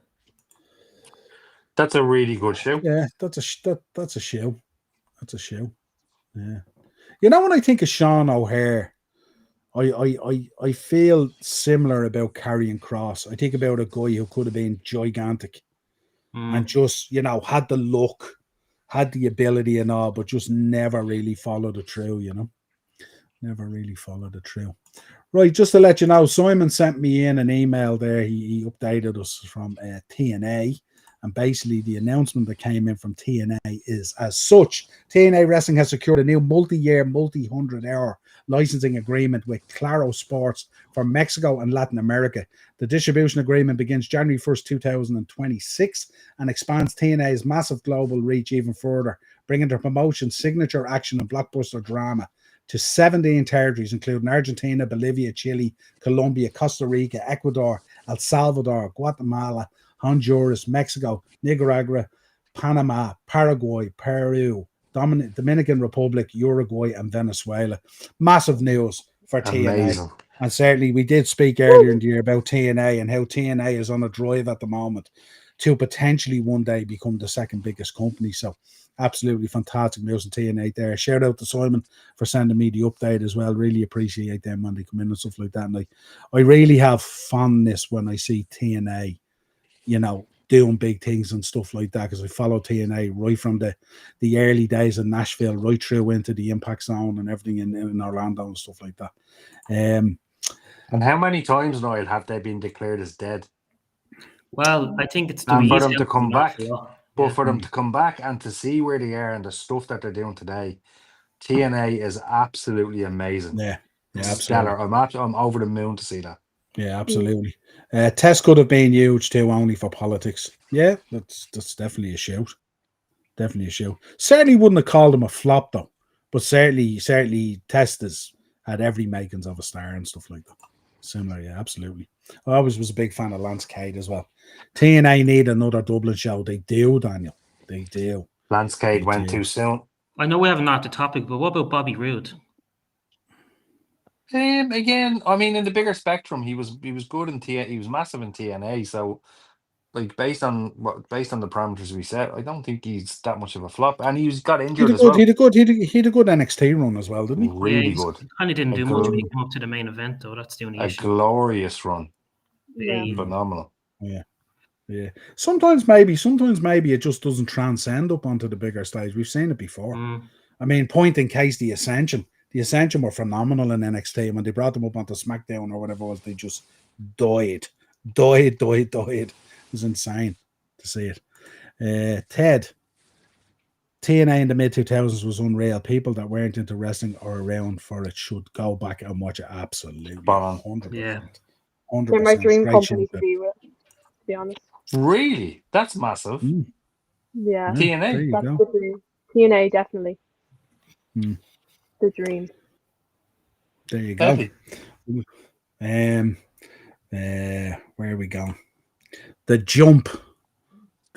That's a really good show. Yeah, that's a show. That's a show. Yeah. You know, when I think of Sean O'Hare, I feel similar about Karrion Kross. I think about a guy who could have been gigantic and just, had the look, had the ability and all, but just never really followed it through, Never really followed it through. Right, just to let you know, Simon sent me in an email there. He updated us from TNA. And basically, the announcement that came in from TNA is as such. TNA Wrestling has secured a new multi-year, multi-100-hour licensing agreement with Claro Sports for Mexico and Latin America. The distribution agreement begins January 1st, 2026 and expands TNA's massive global reach even further, bringing the promotion signature action and blockbuster drama to 17 territories, including Argentina, Bolivia, Chile, Colombia, Costa Rica, Ecuador, El Salvador, Guatemala, Honduras, Mexico, Nicaragua, Panama, Paraguay, Peru, Dominican Republic, Uruguay, and Venezuela. Massive news for TNA. Amazing. And certainly we did speak earlier in the year about TNA and how TNA is on a drive at the moment to potentially one day become the second biggest company. So absolutely fantastic news in TNA there. Shout out to Simon for sending me the update as well. Really appreciate them when they come in and stuff like that. And I really have fondness when I see TNA, doing big things and stuff like that, because I follow TNA right from the early days in Nashville right through into the Impact Zone and everything in Orlando and stuff like that. And how many times, Niall, have they been declared as dead? Well, I think it's And for easy them to come back, but for them to come back and to see where they are and the stuff that they're doing today, TNA is absolutely amazing. Yeah, stellar. I'm over the moon to see that. Yeah, absolutely. Test could have been huge too, only for politics. Yeah, that's definitely a shout. Definitely a shout. Certainly wouldn't have called him a flop though, but certainly Test has had every makings of a star and stuff like that. Similar, yeah, absolutely. I always was a big fan of Lance Cade as well. TNA need another Dublin show. They do, Daniel. They do. Lance Cade went too soon. I know we haven't not the topic, but what about Bobby Roode? Again, I mean, in the bigger spectrum, he was good in TNA. He was massive in TNA. So, like based on the parameters we set, I don't think he's that much of a flop. And he's got injured as well. He had a good NXT run as well, didn't he? Really good. Kind of didn't do much when he came up to the main event, though. That's the only issue. A glorious run. Yeah. Phenomenal. Yeah. Sometimes maybe it just doesn't transcend up onto the bigger stage. We've seen it before. I mean, point in case the Ascension. The Ascension were phenomenal in NXT. When they brought them up onto SmackDown or whatever it was, they just died. It was insane to see it. Ted, TNA in the mid-2000s was unreal. People that weren't into wrestling or around for it should go back and watch it. Absolutely. 100%. Yeah. 100%. They're my dream company to be with, to be honest. Really? That's massive. Yeah. TNA. That's the dream. TNA, definitely. The dream. There you go. Where are we going? The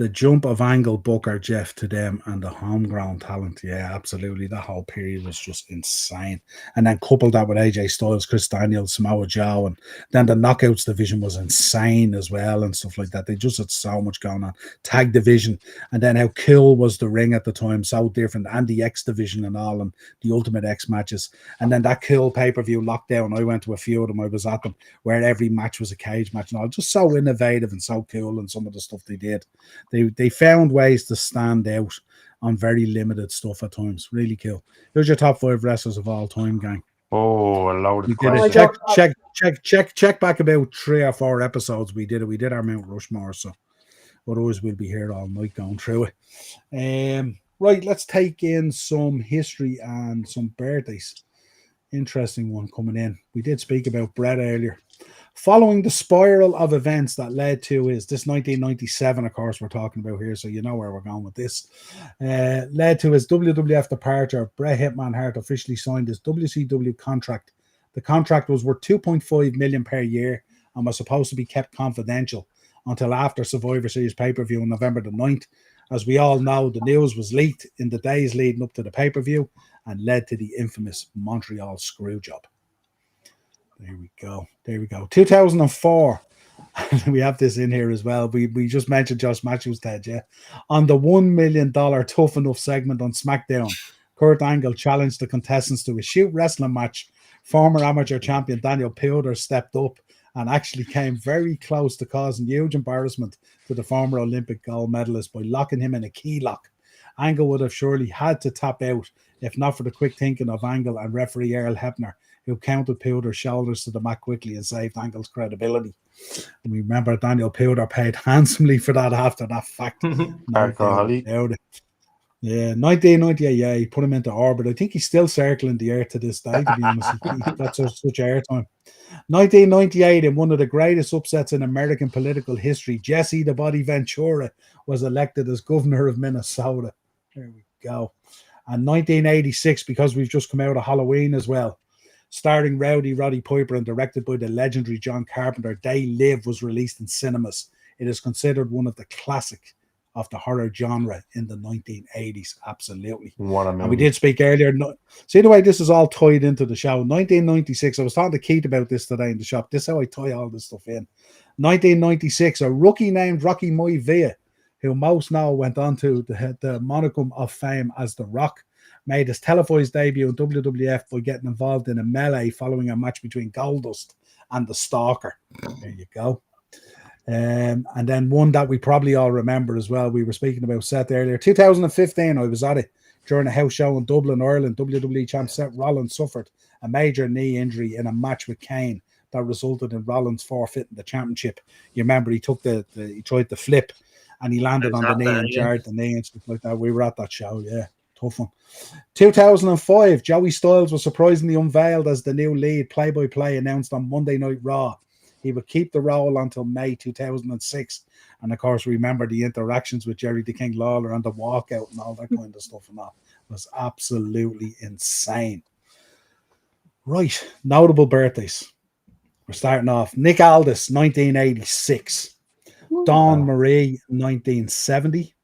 jump of Angle, Booker, Jeff to them and the homegrown talent. Yeah, absolutely. That whole period was just insane. And then coupled that with AJ Styles, Chris Daniels, Samoa Joe, and then the Knockouts division was insane as well and stuff like that. They just had so much going on. Tag division, and then how cool was the ring at the time, so different, and the X division and all, and the Ultimate X matches. And then that cool pay-per-view lockdown, I went to a few of them, I was at them, where every match was a cage match and all. Just so innovative and so cool, and some of the stuff they did. They found ways to stand out on very limited stuff at times. Really cool. Who's your top 5 wrestlers of all time, gang? Oh, a load of questions. Check back about 3 or 4 episodes. We did it. We did our Mount Rushmore, so otherwise we'll be here all night going through it. Right, let's take in some history and some birthdays. Interesting one coming in. We did speak about Brett earlier. Following the spiral of events that led to this 1997, of course, we're talking about here, so you know where we're going with this, led to his WWF departure. Bret Hitman Hart officially signed his WCW contract. The contract was worth $2.5 million per year and was supposed to be kept confidential until after Survivor Series pay-per-view on November the 9th. As we all know, the news was leaked in the days leading up to the pay-per-view and led to the infamous Montreal Screwjob. There we go. 2004. We have this in here as well. We just mentioned Josh Matthews, Ted, yeah. On the $1 million Tough Enough segment on SmackDown, Kurt Angle challenged the contestants to a shoot wrestling match. Former amateur champion Daniel Powder stepped up and actually came very close to causing huge embarrassment to the former Olympic gold medalist by locking him in a key lock. Angle would have surely had to tap out if not for the quick thinking of Angle and referee Earl Hebner, who counted Powder's shoulders to the mat quickly and saved Angle's credibility. And we remember Daniel Powder paid handsomely for that after that fact. Yeah, 1998, yeah, he put him into orbit. I think he's still circling the Earth to this day, to be honest. He's got such airtime. 1998, in one of the greatest upsets in American political history, Jesse the Body Ventura was elected as governor of Minnesota. There we go. And 1986, because we've just come out of Halloween as well, starring Rowdy Roddy Piper and directed by the legendary John Carpenter, They Live was released in cinemas. It is considered one of the classic of the horror genre in the 1980s. Absolutely. What a And we movie. did speak earlier. See the way this is all tied into the show. 1996, I was talking to Keith about this today in the shop. This is how I tie all this stuff in. 1996, a rookie named Rocky Maivia, who most know went on to the monicum of fame as The Rock, made his televised debut in WWF by getting involved in a melee following a match between Goldust and the Stalker. There you go. And then one that we probably all remember as well, we were speaking about Seth earlier. 2015, I was at it during a house show in Dublin, Ireland. WWE champ Seth Rollins suffered a major knee injury in a match with Kane that resulted in Rollins forfeiting the championship. You remember he took he tried to flip and he landed on the knee and jarred the knee and stuff like that. We were at that show, yeah. Tough one. 2005, Joey Styles was surprisingly unveiled as the new lead play-by-play announced on Monday Night Raw. He would keep the role until May 2006. And of course, remember the interactions with Jerry the King Lawler and the walkout and all that kind of stuff and that was absolutely insane. Right, notable birthdays. We're starting off. Nick Aldis, 1986. Dawn Marie, 1970.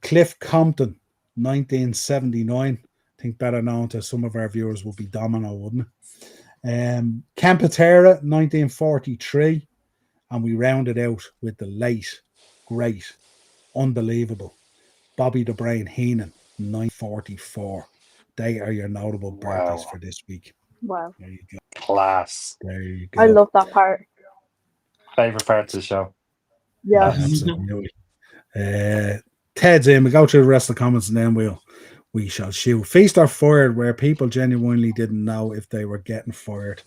Cliff Compton, 1979. I think better known to some of our viewers will be Domino, wouldn't it? Campatera, 1943, and we rounded out with the late, great, unbelievable Bobby the Brain Heenan, 1944. They are your notable birthdays for this week. Wow. There you go. Class. There you go. I love that part. Favorite parts of the show. Yeah. Absolutely. Ted's in. We go through the rest of the comments and then we shall shoot. Feast or fired, where people genuinely didn't know if they were getting fired.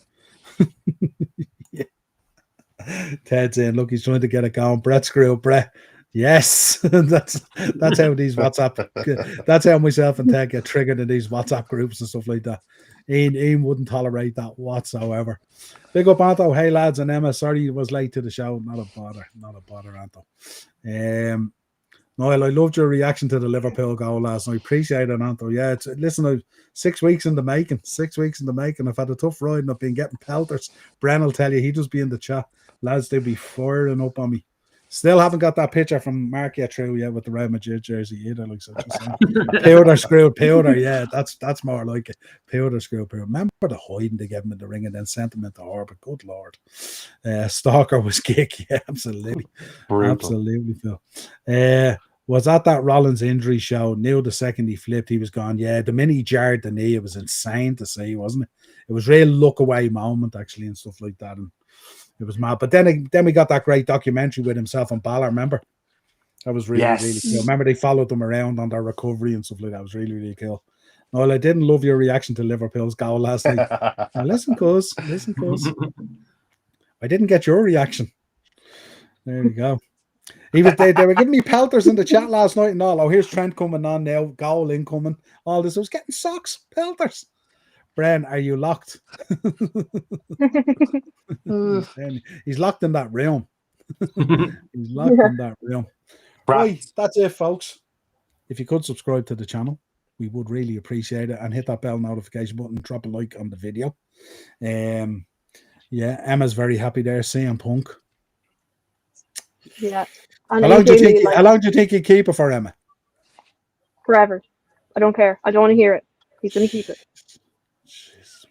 Yeah. Ted's in. Look, he's trying to get it going. Brett screw. Brett. Yes. that's how these WhatsApp. That's how myself and Ted get triggered in these WhatsApp groups and stuff like that. Ian wouldn't tolerate that whatsoever. Big up, Anto. Hey, lads, and Emma. Sorry you was late to the show. Not a bother, Anto. Noel, I loved your reaction to the Liverpool goal last night. Appreciate it, Anto. Yeah, listen, 6 weeks in the making. 6 weeks in the making. I've had a tough ride and I've been getting pelters. Bren will tell you, he just be in the chat. Lads, they'll be firing up on me. Still haven't got that picture from Mark yet through yet with the Real Madrid jersey either. Like such a powder screwed powder. Yeah, that's more like it. Powder screwed powder. Remember the hiding they gave him in the ring and then sent him into orbit. Good lord. Stalker was kick. Yeah, absolutely. Brutal. Absolutely, Phil. Was at that Rollins injury show. Knew the second he flipped, he was gone. Yeah, the minute he jarred the knee, it was insane to see, wasn't it? It was real look away moment actually and stuff like that. And it was mad. But then we got that great documentary with himself and Balor, remember? That was really, really cool. Remember they followed them around on their recovery and stuff like that. It was really, really cool. No, I didn't love your reaction to Liverpool's goal last night. Now, listen, cuz. I didn't get your reaction. There you go. They were giving me pelters in the chat last night and all. Oh, here's Trent coming on now. Goal incoming. All this. I was getting socks, pelters. Bren, are you locked? He's locked in that room. He's locked in that room. Right, that's it, folks. If you could subscribe to the channel, we would really appreciate it, and hit that bell notification button, drop a like on the video. Yeah, Emma's very happy there. CM Punk. Yeah. How long do you think you keep it for, Emma? Forever. I don't care. I don't want to hear it. He's going to keep it.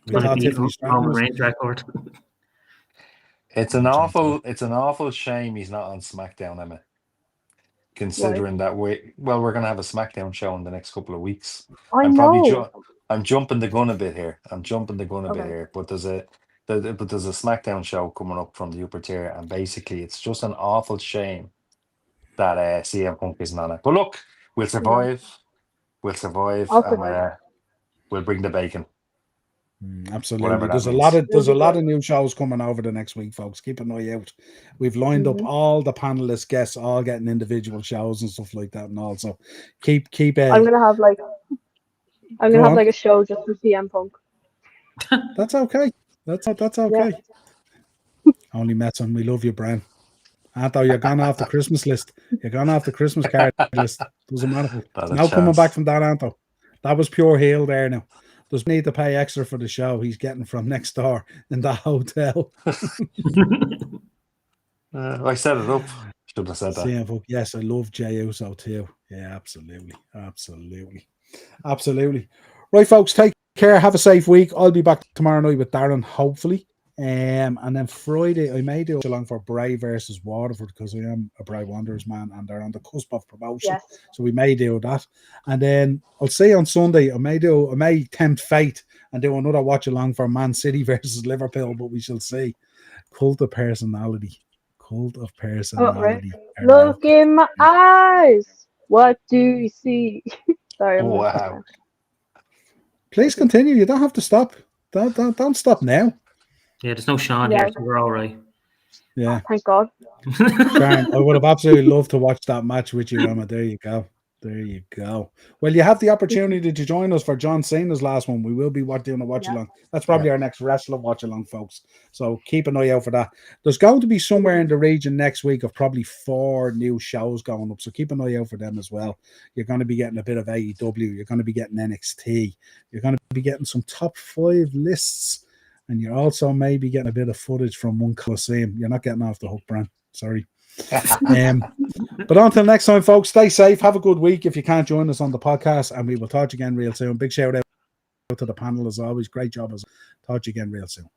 Record. It's an awful shame he's not on SmackDown, Emma. Considering that we're going to have a SmackDown show in the next couple of weeks. I'm jumping the gun a bit here. But there's a SmackDown show coming up from the upper tier, and basically it's just an awful shame that CM Punk isn't on it. But look, we'll survive. We'll survive, and we'll bring the bacon. Absolutely. Whatever that There's a means. lot of new shows coming over the next week, folks. Keep an eye out. We've lined up all the panelist guests, all getting individual shows and stuff like that, and also keep. I'm gonna have like a show just for CM Punk. That's okay. That's okay. Only messing. We love you, Brian. Anto, you're gone off the Christmas list. You're gone off the Christmas card list. Doesn't matter. No coming back from that, Anto. That was pure heel there now. Doesn't need to pay extra for the show. He's getting from next door in the hotel. I set it up. Should have said that. Yes, I love Jey Uso too. Yeah, absolutely. Right, folks, take care. Have a safe week. I'll be back tomorrow night with Darren, hopefully. And then Friday, I may do a along for Bray versus Waterford because I am a Bray Wanderers man and they're on the cusp of promotion. Yes. So we may do that. And then I'll see on Sunday, I may tempt fate and do another watch along for Man City versus Liverpool, but we shall see. Cult of personality. Oh, right. Look in my eyes. What do you see? Sorry. Wow. Please continue. You don't have to stop. Don't stop now. Yeah, there's no Sean here, so we're all right. Yeah. Thank God. Sharon, I would have absolutely loved to watch that match with you, Emma. There you go. Well, you have the opportunity to join us for John Cena's last one. We will be doing a watch along. That's probably our next wrestling watch along, folks. So keep an eye out for that. There's going to be somewhere in the region next week of probably 4 new shows going up. So keep an eye out for them as well. You're going to be getting a bit of AEW. You're going to be getting NXT. You're going to be getting some top 5 lists. And you're also maybe getting a bit of footage from one Coliseum. You're not getting off the hook, Bran. Sorry. But until next time, folks, stay safe. Have a good week if you can't join us on the podcast. And we will talk to you again real soon. Big shout out to the panel as always. Great job. Talk to you again real soon.